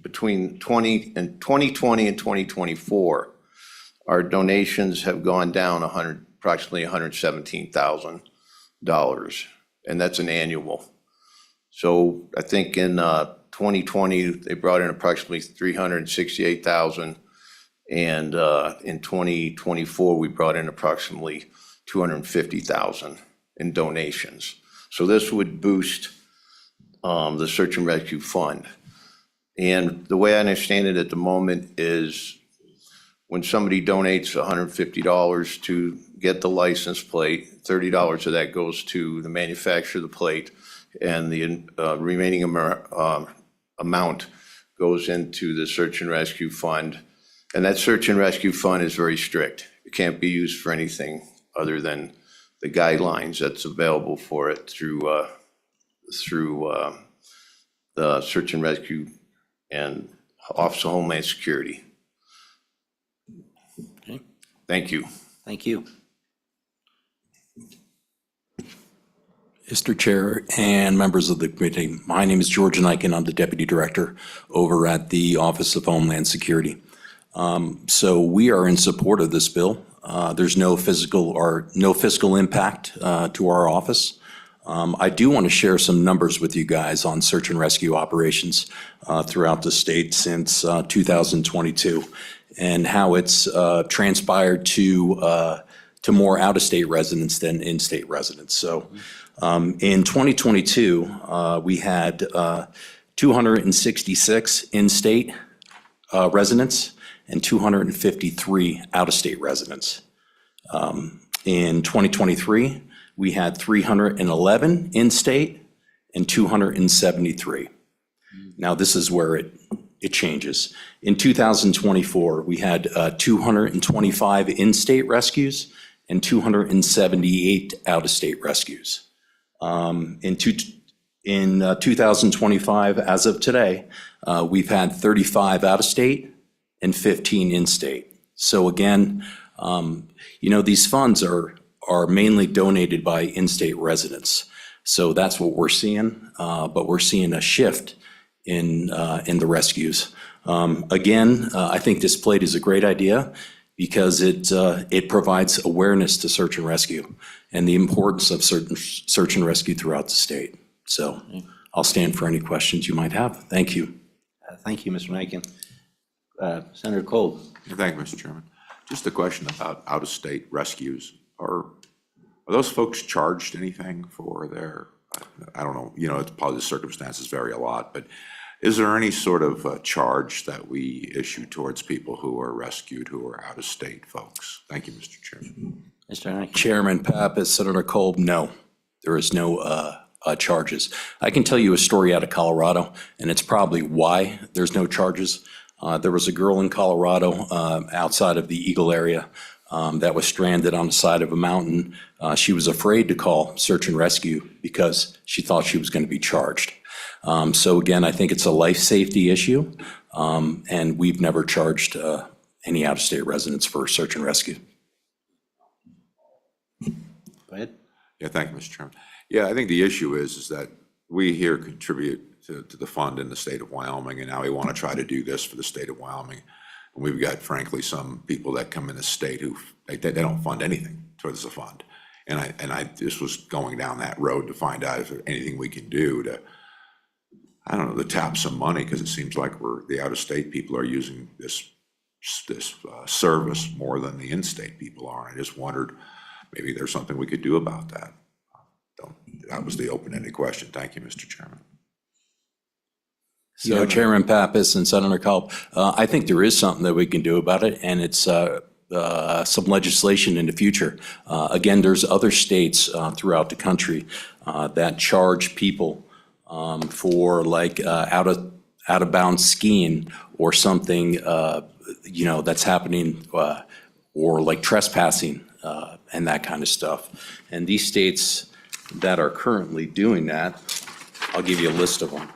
between 2020 and 2024, our donations have gone down approximately $117,000, and that's an annual. So I think in 2020, they brought in approximately $368,000, and in 2024, we brought in approximately $250,000 in donations. So this would boost the search and rescue fund. And the way I understand it at the moment is when somebody donates $150 to get the license plate, $30 of that goes to the manufacturer of the plate, and the remaining amount goes into the search and rescue fund. And that search and rescue fund is very strict. It can't be used for anything other than the guidelines that's available for it through the search and rescue and Office of Homeland Security. Okay. Thank you. Thank you. Mr. Chair and members of the committee, my name is George Niken. I'm the Deputy Director over at the Office of Homeland Security. So we are in support of this bill. There's no fiscal impact to our office. I do want to share some numbers with you guys on search and rescue operations throughout the state since 2022 and how it's transpired to more out-of-state residents than in-state residents. So in 2022, we had 266 in-state residents and 253 out-of-state residents. In 2023, we had 311 in-state and 273. Now, this is where it changes. In 2024, we had 225 in-state rescues and 278 out-of-state rescues. In 2025, as of today, we've had 35 out-of-state and 15 in-state. So again, these funds are mainly donated by in-state residents. So that's what we're seeing, but we're seeing a shift in the rescues. Again, I think this plate is a great idea because it provides awareness to search and rescue and the importance of search and rescue throughout the state. So I'll stand for any questions you might have. Thank you. Thank you, Mr. Niken. Senator Kolb. Thank you, Mr. Chairman. Just a question about out-of-state rescues. Are those folks charged anything for their, I don't know, it's probably the circumstances vary a lot, but is there any sort of charge that we issue towards people who are rescued, who are out-of-state folks? Thank you, Mr. Chairman. Mr. Niken. Chairman Pappas, Senator Kolb, no, there is no charges. I can tell you a story out of Colorado, and it's probably why there's no charges. There was a girl in Colorado outside of the Eagle area that was stranded on the side of a mountain. She was afraid to call search and rescue because she thought she was going to be charged. So again, I think it's a life safety issue, and we've never charged any out-of-state residents for search and rescue. Go ahead. Yeah, thank you, Mr. Chairman. Yeah, I think the issue is that we here contribute to the fund in the state of Wyoming, and now we want to try to do this for the state of Wyoming. And we've got, frankly, some people that come in the state who, they don't fund anything towards the fund. And I just was going down that road to find out if there's anything we can do to, I don't know, to tap some money, because it seems like the out-of-state people are using this service more than the in-state people are. I just wondered, maybe there's something we could do about that. That was the open-ended question. Thank you, Mr. Chairman. So Chairman Pappas and Senator Kolb, I think there is something that we can do about it, and it's some legislation in the future. Again, there's other states throughout the country that charge people for like out of bounds skiing or something, that's happening, or like trespassing and that kind of stuff. And these states that are currently doing that, I'll give you a list of them.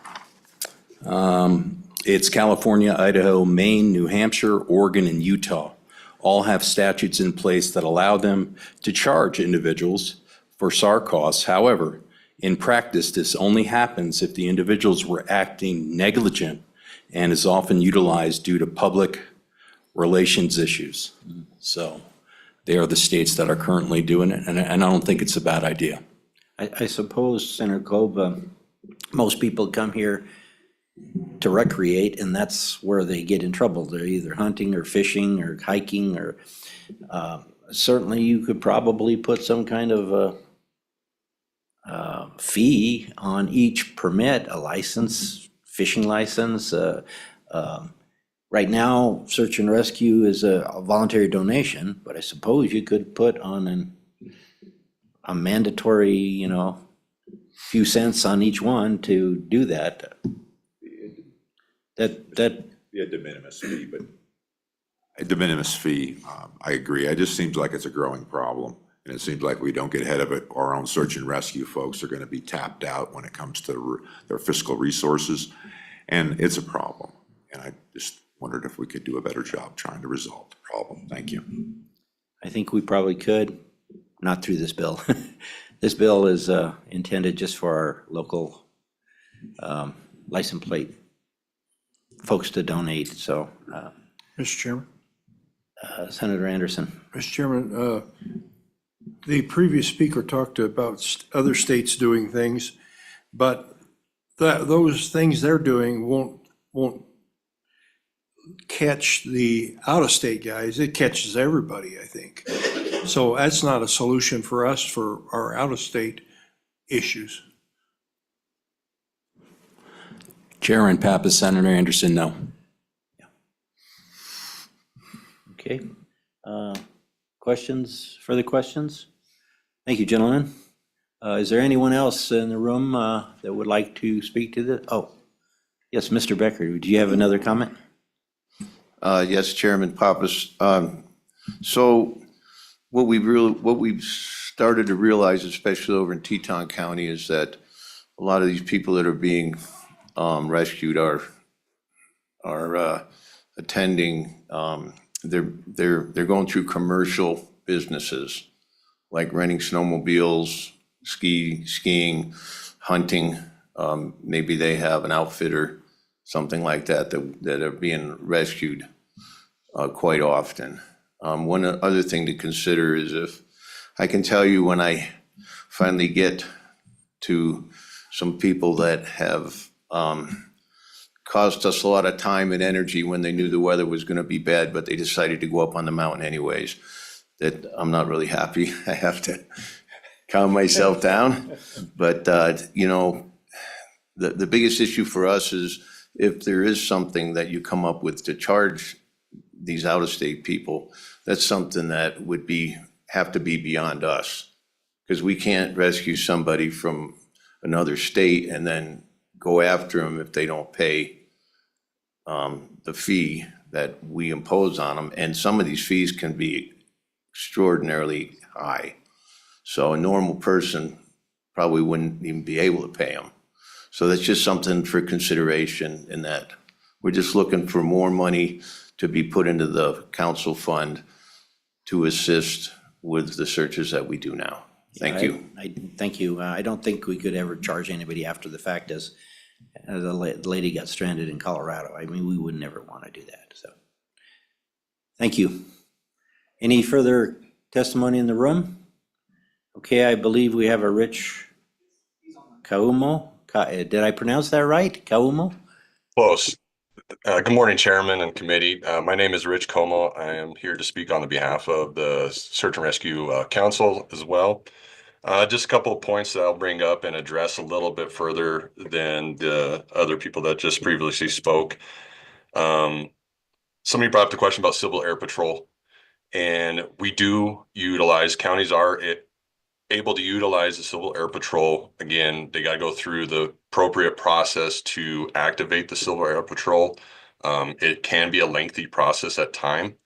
It's California, Idaho, Maine, New Hampshire, Oregon, and Utah. All have statutes in place that allow them to charge individuals for SAR costs. However, in practice, this only happens if the individuals were acting negligent and is often utilized due to public relations issues. So they are the states that are currently doing it, and I don't think it's a bad idea. I suppose, Senator Kolb, most people come here to recreate, and that's where they get in trouble. They're either hunting or fishing or hiking or, certainly you could probably put some kind of a fee on each permit, a license, fishing license. Right now, search and rescue is a voluntary donation, but I suppose you could put on a mandatory, you know, few cents on each one to do that. That Yeah, de minimis fee, but. A de minimis fee, I agree. It just seems like it's a growing problem. And it seems like we don't get ahead of it. Our own search and rescue folks are going to be tapped out when it comes to their fiscal resources. And it's a problem. And I just wondered if we could do a better job trying to resolve the problem. Thank you. I think we probably could, not through this bill. This bill is intended just for our local license plate folks to donate, so. Mr. Chairman? Senator Anderson. Mr. Chairman, the previous speaker talked about other states doing things, but those things they're doing won't catch the out-of-state guys. It catches everybody, I think. So that's not a solution for us for our out-of-state issues. Chairman Pappas, Senator Anderson, no. Okay. Questions, further questions? Thank you, gentlemen. Is there anyone else in the room that would like to speak to this? Oh, yes, Mr. Becker, do you have another comment? Yes, Chairman Pappas. So what we've started to realize, especially over in Teton County, is that a lot of these people that are being rescued are attending, they're going through commercial businesses, like renting snowmobiles, skiing, hunting. Maybe they have an outfitter, something like that are being rescued quite often. One other thing to consider is, if I can tell you, when I finally get to some people that have cost us a lot of time and energy when they knew the weather was going to be bad, but they decided to go up on the mountain anyways, that I'm not really happy. I have to calm myself down. But, you know, the biggest issue for us is, if there is something that you come up with to charge these out-of-state people, that's something that would have to be beyond us. Because we can't rescue somebody from another state and then go after them if they don't pay the fee that we impose on them. And some of these fees can be extraordinarily high. So a normal person probably wouldn't even be able to pay them. So that's just something for consideration, in that we're just looking for more money to be put into the council fund to assist with the searches that we do now. Thank you. Thank you. I don't think we could ever charge anybody after the fact, as the lady got stranded in Colorado. I mean, we would never want to do that, so. Thank you. Any further testimony in the room? Okay, I believe we have a Rich Kaumo. Did I pronounce that right? Kaumo? Close. Good morning, Chairman and Committee. My name is Rich Como. I am here to speak on the behalf of the Search and Rescue Council as well. Just a couple of points that I'll bring up and address a little bit further than the other people that just previously spoke. Somebody brought up the question about Civil Air Patrol, and we do utilize, counties are able to utilize the Civil Air Patrol. Again, they got to go through the appropriate process to activate the Civil Air Patrol. It can be a lengthy process at time.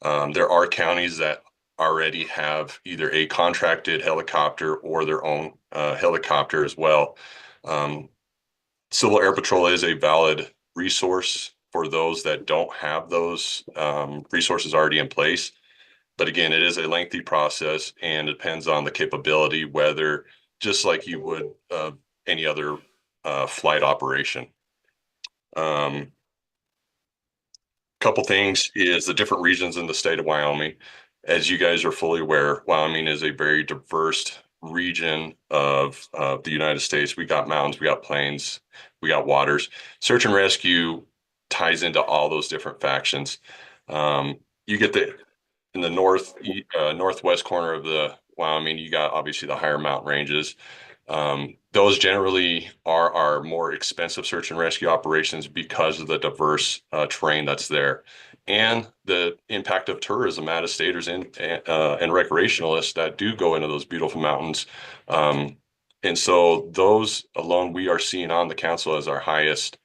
There are counties that already have either a contracted helicopter or their own helicopter as well. Civil Air Patrol is a valid resource for those that don't have those resources already in place. But again, it is a lengthy process, and it depends on the capability, whether, just like you would any other flight operation. couple things is the different regions in the state of Wyoming. As you guys are fully aware, Wyoming is a very diverse region of the United States. We got mountains, we got plains, we got waters. Search and rescue ties into all those different factions. You get in the northwest corner of the Wyoming, you got obviously the higher mountain ranges. Those generally are our more expensive search and rescue operations because of the diverse terrain that's there, and the impact of tourism, out-of-staters and recreationalists that do go into those beautiful mountains. And so those alone we are seeing on the council as our highest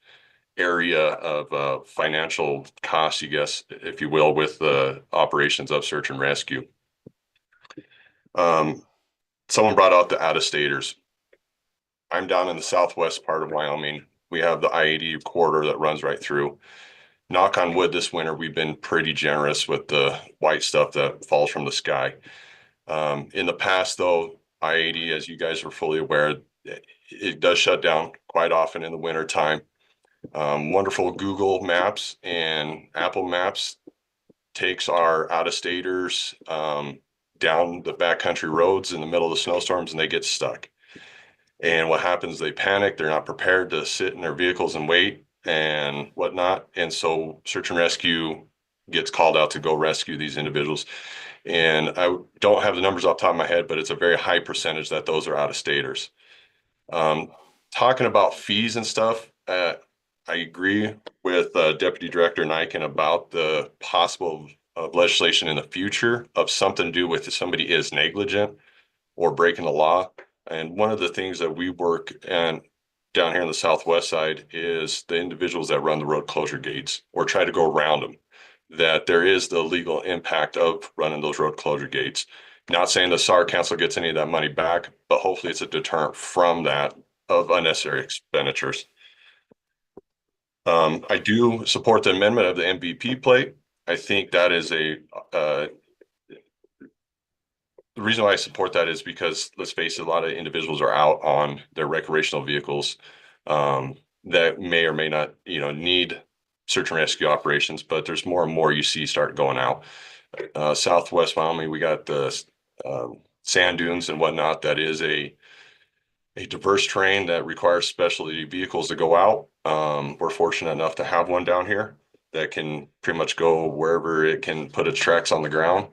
area of financial costs, you guess, if you will, with the operations of search and rescue. Someone brought out the out-of-staters. I'm down in the southwest part of Wyoming. We have the I-80 corridor that runs right through. Knock on wood, this winter, we've been pretty generous with the white stuff that falls from the sky. In the past, though, I-80, as you guys are fully aware, it does shut down quite often in the winter time. Wonderful Google Maps and Apple Maps takes our out-of-staters down the backcountry roads in the middle of the snowstorms, and they get stuck. And what happens, they panic, they're not prepared to sit in their vehicles and wait and whatnot. And so search and rescue gets called out to go rescue these individuals. And I don't have the numbers off the top of my head, but it's a very high percentage that those are out-of-staters. Talking about fees and stuff, I agree with Deputy Director Niken about the possible legislation in the future of something to do with if somebody is negligent or breaking the law. And one of the things that we work and down here on the southwest side is the individuals that run the road closure gates or try to go around them, that there is the legal impact of running those road closure gates. Not saying the SAR Council gets any of that money back, but hopefully it's a deterrent from that of unnecessary expenditures. I do support the amendment of the MVP plate. I think that is the reason why I support that is because, let's face it, a lot of individuals are out on their recreational vehicles that may or may not, need search and rescue operations, but there's more and more you see start going out. Southwest Wyoming, we got the sand dunes and whatnot. That is a diverse terrain that requires specialty vehicles to go out. We're fortunate enough to have one down here that can pretty much go wherever it can put its tracks on the ground.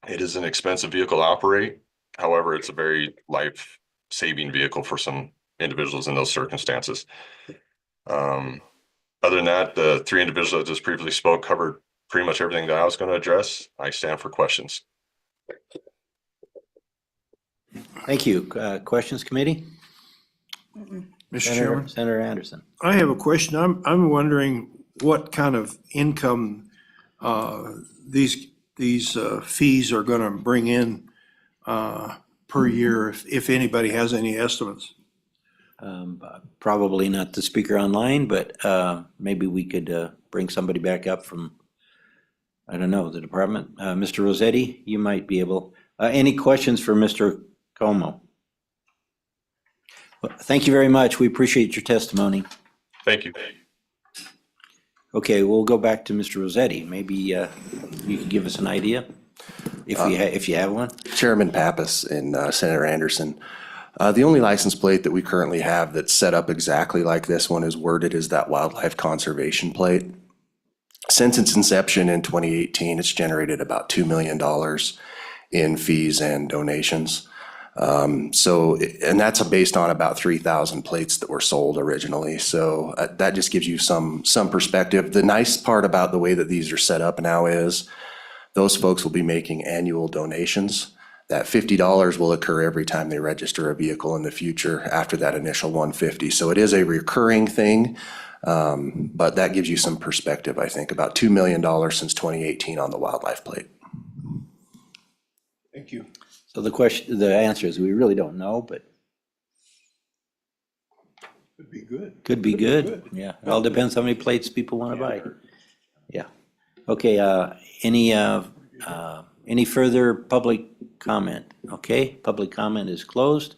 It is an expensive vehicle to operate. However, it's a very life-saving vehicle for some individuals in those circumstances. Other than that, the three individuals that just previously spoke covered pretty much everything that I was going to address. I stand for questions. Thank you. Questions, committee? Mr. Chairman, Senator Anderson. I have a question. I'm wondering what kind of income these fees are going to bring in per year, if anybody has any estimates. Probably not the speaker online, but maybe we could bring somebody back up from, I don't know, the department. Mr. Rossetti, you might be able. Any questions for Mr. Como? Well, thank you very much. We appreciate your testimony. Thank you. Okay, we'll go back to Mr. Rossetti. Maybe you could give us an idea, if you have one. Chairman Pappas and Senator Anderson. The only license plate that we currently have that's set up exactly like this one is worded as that wildlife conservation plate. Since its inception in 2018, it's generated about $2 million in fees and donations. And that's based on about 3,000 plates that were sold originally. So that just gives you some perspective. The nice part about the way that these are set up now is those folks will be making annual donations. That $50 will occur every time they register a vehicle in the future after that initial $150. So it is a recurring thing, but that gives you some perspective, I think, about $2 million since 2018 on the wildlife plate. Thank you. So the answer is we really don't know, but Could be good. could be good. Yeah, it all depends how many plates people want to buy. Yeah. Okay, any further public comment? Okay, public comment is closed.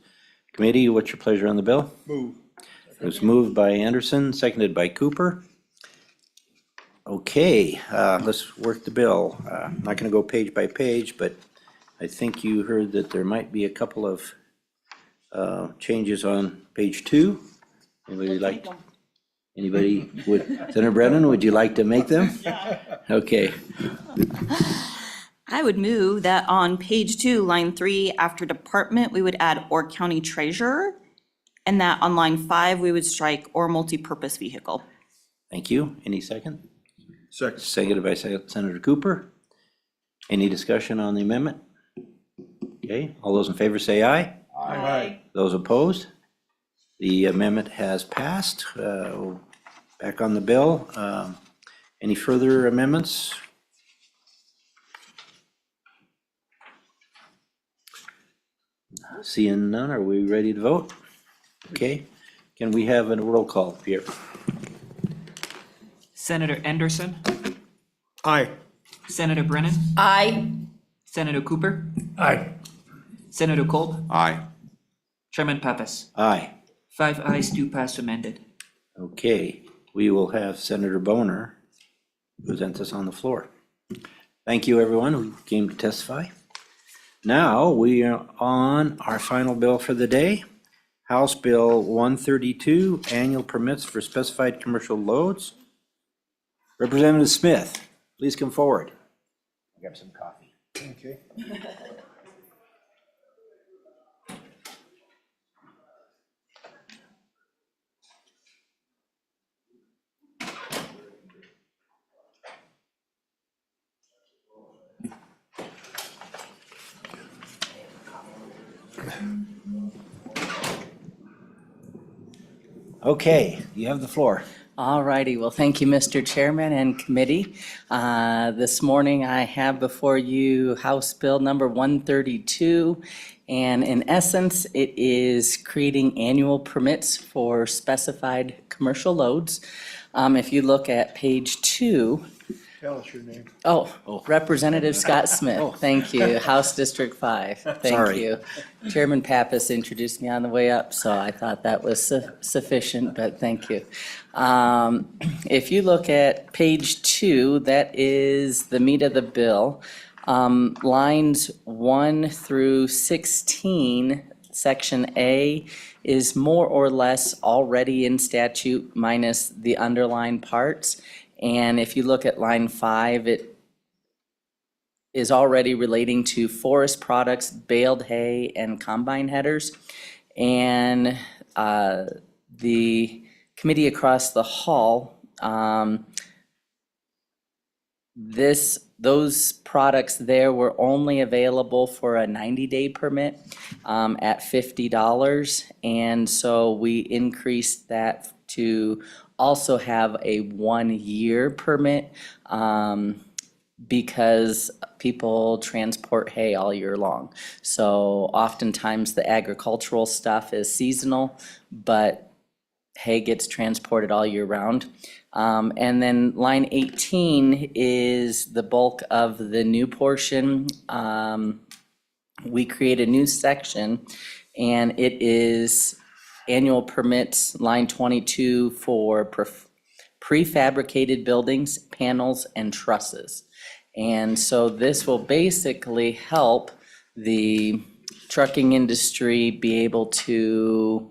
Committee, what's your pleasure on the bill? Move. It was moved by Anderson, seconded by Cooper. Okay, let's work the bill. I'm not gonna go page by page, but I think you heard that there might be a couple of changes on page 2. Anybody would, Senator Brennan, would you like to make them? Okay, I would move that on page 2, line 3, after department, we would add or county treasurer. And that on line 5, we would strike or multi-purpose vehicle. thank you. Any second? Second. Seconded by Senator Cooper. Any discussion on the amendment? Okay, all those in favor say aye. Aye. Those opposed? The amendment has passed. Back on the bill. Any further amendments? Seeing none, are we ready to vote? Okay, can we have a roll call, Pierre? Senator Anderson, Aye. Senator Brennan, Aye. Senator Cooper, Aye. Senator Kolb, Aye. Chairman Pappas. Aye. 5 ayes, 2 pass amended. Okay, we will have Senator Boner present us on the floor. Thank you, everyone who came to testify. Now, we are on our final bill for the day. House Bill 132, Annual Permits for Specified Commercial Loads. Representative Smith, please come forward. Grab some coffee. Okay. Okay, you have the floor. All righty, well, thank you, Mr. Chairman and committee. This morning I have before you House Bill number 132, and in essence, it is creating annual permits for specified commercial loads. If you look at page 2, Tell us your name. Representative Scott Smith, thank you, House District 5, Sorry. thank you. Chairman Pappas introduced me on the way up, so I thought that was sufficient, but thank you. If you look at page 2, that is the meat of the bill. Lines 1 through 16, section A, is more or less already in statute minus the underlined parts. And if you look at line 5, it is already relating to forest products, baled hay, and combine headers. And the committee across the hall, those products there were only available for a 90-day permit at $50. And so we increased that to also have a 1-year permit because people transport hay all year long. So oftentimes the agricultural stuff is seasonal, but hay gets transported all year round. And then line 18 is the bulk of the new portion. We create a new section, and it is annual permits, line 22, for prefabricated buildings, panels, and trusses. And so this will basically help the trucking industry be able to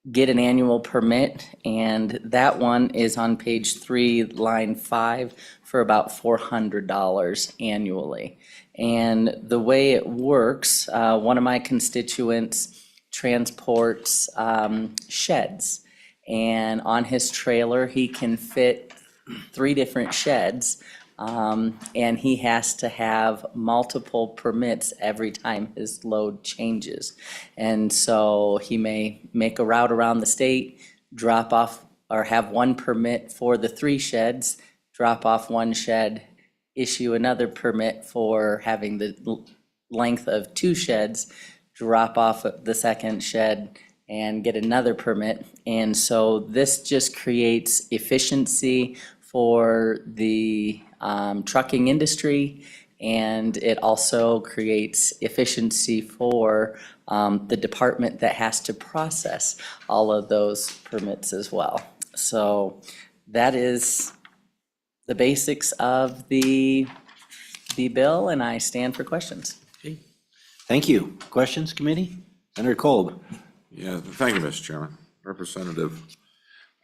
get an annual permit, and that one is on page 3, line 5, for about $400 annually. And the way it works, one of my constituents transports sheds, and on his trailer he can fit 3 different sheds, and he has to have multiple permits every time his load changes. And so he may make a route around the state, drop off or have 1 permit for the 3 sheds, drop off 1 shed, issue another permit for having the length of 2 sheds, drop off the second shed and get another permit. And so this just creates efficiency for the trucking industry, and it also creates efficiency for the department that has to process all of those permits as well. So that is the basics of the bill, and I stand for questions. Thank you. Questions, committee? Senator Kolb? Yeah, thank you, Mr. Chairman. Representative,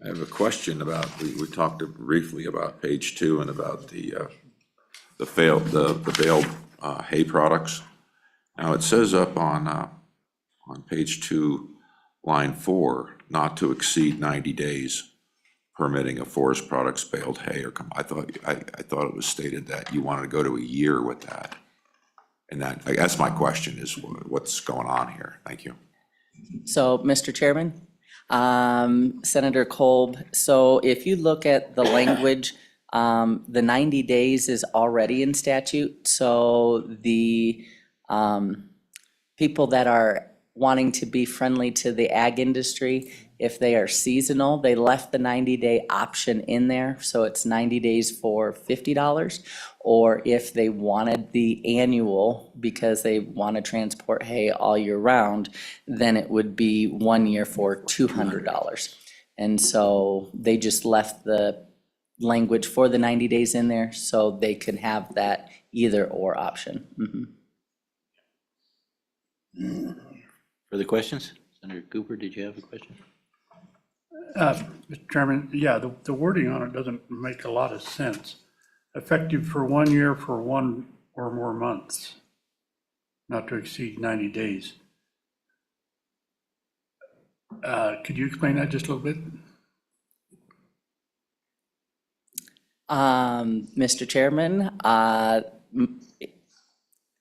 I have a question about, we talked briefly about page 2 and about the baled hay products. Now, it says up on page 2, line 4, not to exceed 90 days permitting of forest products, baled hay, or, I thought it was stated that you wanted to go to a year with that. And that, I guess my question is, what's going on here? Thank you. So, Mr. Chairman, Senator Kolb, so if you look at the language, the 90 days is already in statute. So the people that are wanting to be friendly to the ag industry, if they are seasonal, they left the 90-day option in there. So it's 90 days for $50. Or if they wanted the annual because they want to transport hay all year round, then it would be 1 year for $200. And so they just left the language for the 90 days in there so they can have that either or option. Further questions? Senator Cooper, did you have a question? Mr. Chairman, yeah, the wording on it doesn't make a lot of sense. Effective for 1 year for 1 or more months, not to exceed 90 days. Could you explain that just a little bit? Mr. Chairman,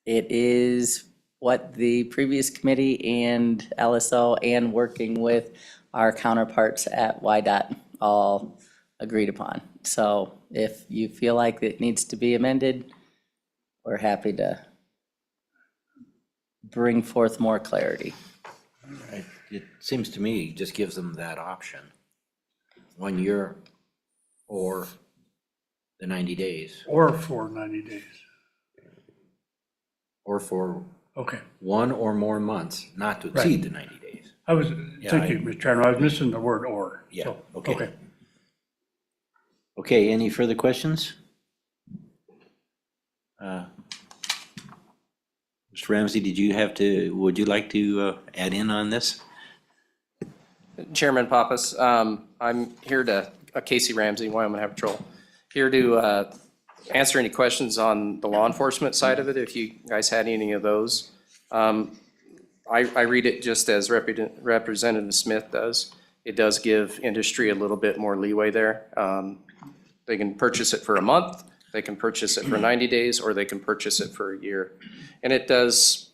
it is what the previous committee and LSO and working with our counterparts at YDOT all agreed upon. So if you feel like it needs to be amended, we're happy to bring forth more clarity. It seems to me it just gives them that option. 1 year or the 90 days. Or for 90 days. Or for Okay. 1 or more months, not to exceed the 90 days. Thank you, Mr. Chairman. I was missing the word or. Yeah, So, okay. Okay, any further questions? Mr. Ramsey, would you like to add in on this? Chairman Pappas, I'm here Casey Ramsey, Wyoming Highway Patrol, here to answer any questions on the law enforcement side of it, if you guys had any of those. I read it just as Representative Smith does. It does give industry a little bit more leeway there. They can purchase it for a month, they can purchase it for 90 days, or they can purchase it for a year. And it does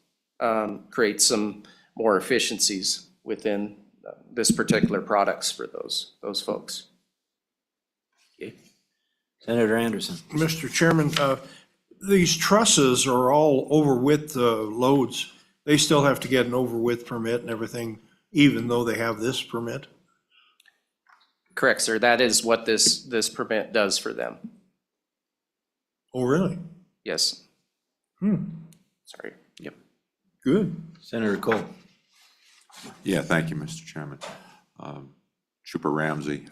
create some more efficiencies within this particular products for those folks. Okay. Senator Anderson. Mr. Chairman, these trusses are all over width loads. They still have to get an over width permit and everything, even though they have this permit? Correct, sir. That is what this permit does for them. Oh, really? Yes. Sorry. Yep. Good. Senator Cole. Yeah, thank you, Mr. Chairman. Trooper Ramsey,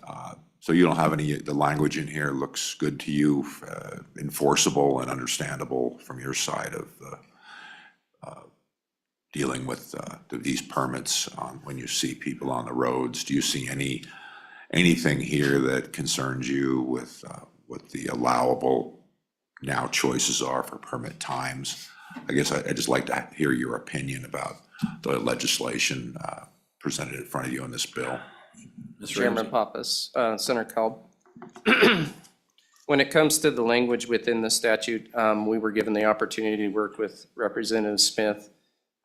so you don't have the language in here looks good to you, enforceable and understandable from your side of dealing with these permits when you see people on the roads? Do you see anything here that concerns you with what the allowable now choices are for permit times? I guess I'd just like to hear your opinion about the legislation presented in front of you on this bill. Chairman Pappas, Senator Kalb. When it comes to the language within the statute, we were given the opportunity to work with Representative Smith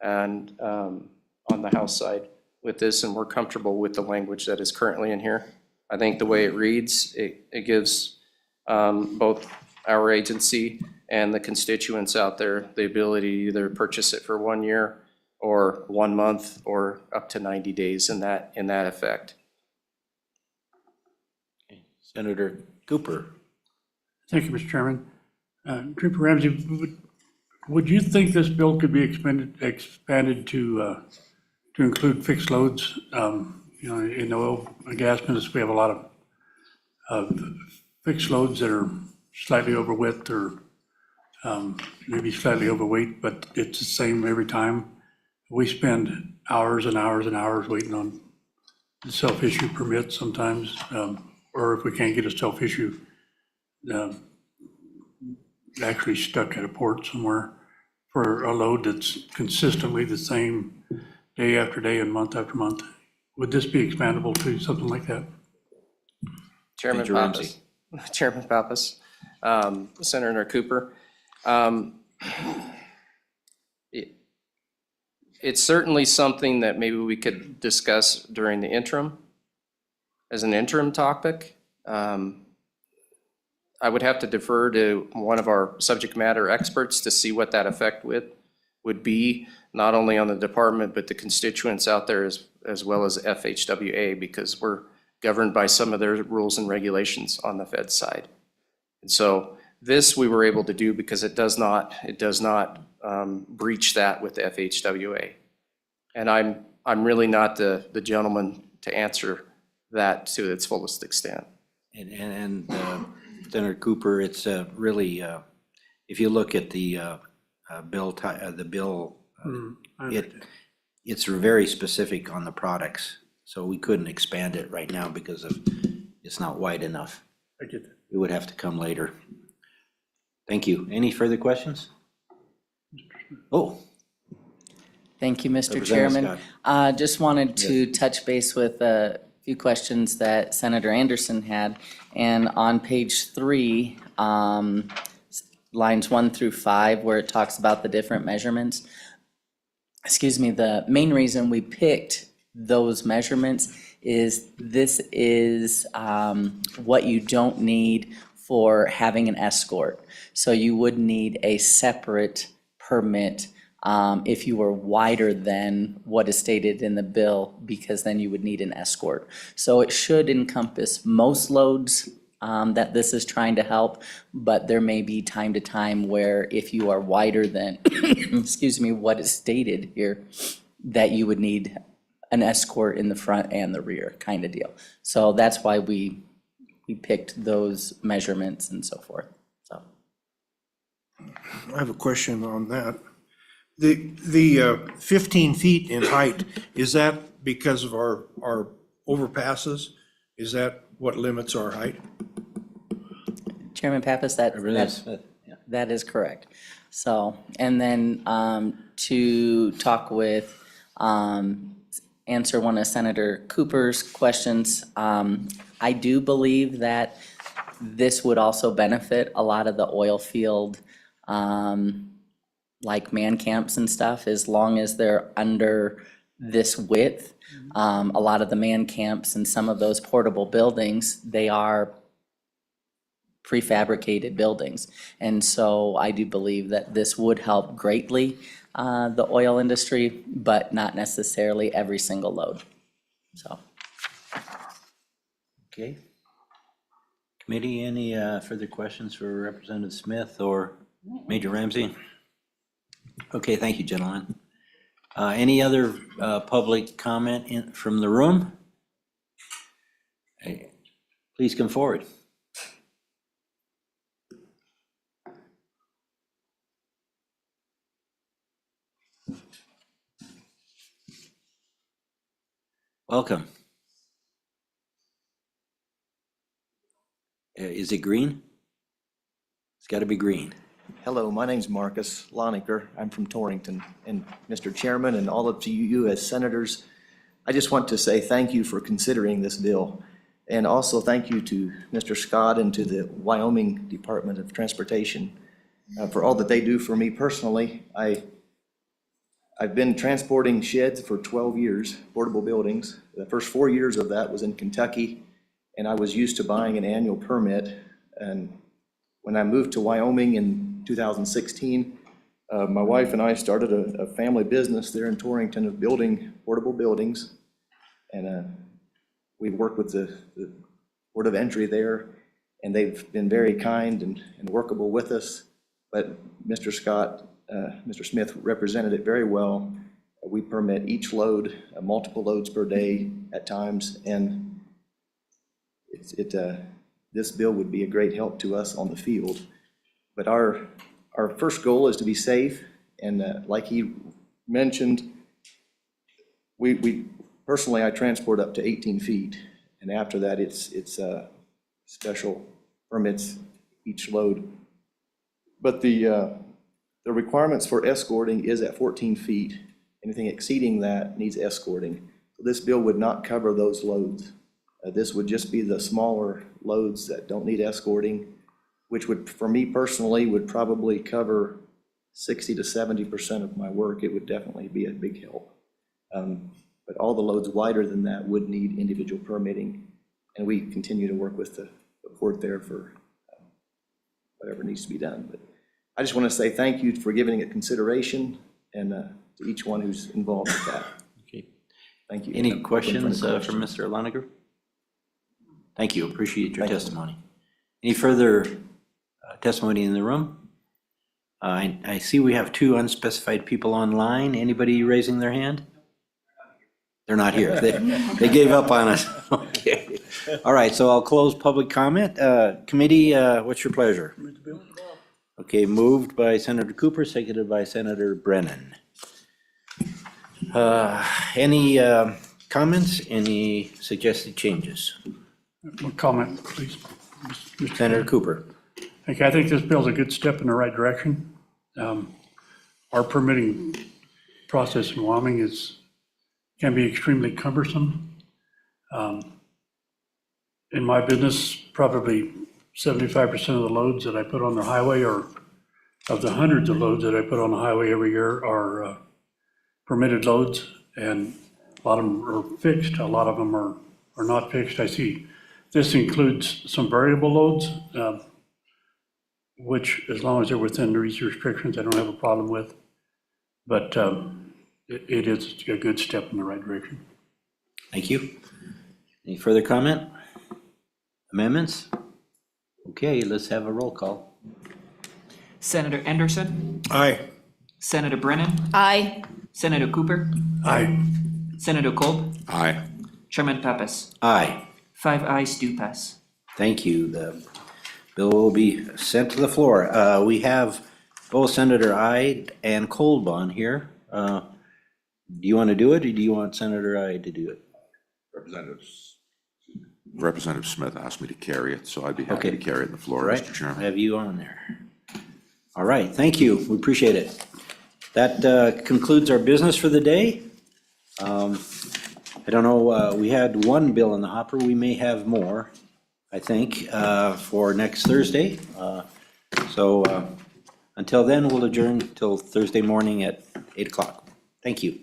and on the House side with this, and we're comfortable with the language that is currently in here. I think the way it reads, it gives both our agency and the constituents out there the ability to either purchase it for 1 year or 1 month or up to 90 days in that effect. Senator Cooper. Thank you, Mr. Chairman. Trooper Ramsey, would you think this bill could be expanded to include fixed loads? In the oil and gas business, we have a lot of fixed loads that are slightly over width or maybe slightly overweight, but it's the same every time. We spend hours and hours and hours waiting on the self-issue permits sometimes, or if we can't get a self-issue, actually stuck at a port somewhere for a load that's consistently the same day after day and month after month. Would this be expandable to something like that? Chairman Major Ramsey. Pappas. Chairman Pappas, Senator Cooper. It's certainly something that maybe we could discuss during the interim, as an interim topic. I would have to defer to one of our subject matter experts to see what that effect would be, not only on the department, but the constituents out there as well as FHWA, because we're governed by some of their rules and regulations on the Fed side. And so this we were able to do because it does not breach that with the FHWA. And I'm really not the gentleman to answer that to its fullest extent. And Senator Cooper, it's really, if you look at the bill, it's very specific on the products. So we couldn't expand it right now because it's not wide enough. I get that. It would have to come later. Thank you. Any further questions? Oh, Thank you, Mr. Representative Chairman. Just wanted to touch base with a few questions that Senator Anderson had. And on page 3, lines 1 through 5, where it talks about the different measurements. Excuse me, the main reason we picked those measurements is this is what you don't need for having an escort. So you would need a separate permit if you were wider than what is stated in the bill, because then you would need an escort. So it should encompass most loads that this is trying to help, but there may be time to time where if you are wider than, excuse me, what is stated here, that you would need an escort in the front and the rear kind of deal. So that's why we picked those measurements and so forth, so. I have a question on that. The 15 feet in height, is that because of our overpasses? Is that what limits our height? Chairman Pappas, that is correct. So, and then to talk with, answer one of Senator Cooper's questions, I do believe that this would also benefit a lot of the oil field, like man camps and stuff, as long as they're under this width. A lot of the man camps and some of those portable buildings, they are prefabricated buildings. And so I do believe that this would help greatly the oil industry, but not necessarily every single load, so. okay. Committee, any further questions for Representative Smith or Major Ramsey? Okay, thank you, gentlemen. Any other public comment from the room? Hey, please come forward. Welcome. Is it green? It's got to be green. Hello, my name's Marcus Lonecker. I'm from Torrington. And Mr. Chairman and all of you as senators, I just want to say thank you for considering this bill. And also thank you to Mr. Scott and to the Wyoming Department of Transportation for all that they do for me personally. I've been transporting sheds for 12 years, portable buildings. The first 4 years of that was in Kentucky, and I was used to buying an annual permit. And when I moved to Wyoming in 2016, my wife and I started a family business there in Torrington of building portable buildings. And we worked with the Board of Entry there, and they've been very kind and workable with us. But Mr. Scott, Mr. Smith represented it very well. We permit each load, multiple loads per day at times, and this bill would be a great help to us on the field. But our first goal is to be safe, and like he mentioned, we personally, I transport up to 18 feet, and after that, it's special permits each load. But the requirements for escorting is at 14 feet. Anything exceeding that needs escorting. This bill would not cover those loads. This would just be the smaller loads that don't need escorting, which would, for me personally, would probably cover 60 to 70% of my work. It would definitely be a big help. But all the loads wider than that would need individual permitting, and we continue to work with the port there for whatever needs to be done. But I just want to say thank you for giving it consideration, and to each one who's involved with that. Okay. Thank you. Any questions from Mr. Loniger? Thank you, appreciate your Thank you. testimony. Any further testimony in the room? I see we have 2 unspecified people online. Anybody raising their hand? They're not here. They gave up on us. Okay. All right, so I'll close public comment. Committee, what's your pleasure? Okay, moved by Senator Cooper, seconded by Senator Brennan. Any comments, any suggested changes? One comment, please. Mr. Senator Cooper. Okay, I think this bill's a good step in the right direction. Our permitting process in Wyoming can be extremely cumbersome. In my business, probably 75% of the loads that I put on the highway, or of the hundreds of loads that I put on the highway every year, are permitted loads, and a lot of them are fixed, a lot of them are not fixed. I see this includes some variable loads, which, as long as they're within these restrictions, I don't have a problem with. But it is a good step in the right direction. Thank you. Any further comment? Amendments? Okay, let's have a roll call. Senator Anderson, Aye. Senator Brennan, Aye. Senator Cooper, Aye. Senator Kolb, Aye. Chairman Pappas. Aye. 5 ayes do pass. Thank you. The bill will be sent to the floor. We have both Senator Ide and Kolb on here. Do you want to do it, or do you want Senator Ide to do it? Representative Smith asked me to carry it, so I'd be happy to Okay. carry it in the floor, All right, Mr. Chairman. I have you on there. All right, thank you. We appreciate it. That concludes our business for the day. I don't know, we had 1 bill in the hopper. We may have more, I think, for next Thursday. So until then, we'll adjourn till Thursday morning at 8 o'clock. Thank you.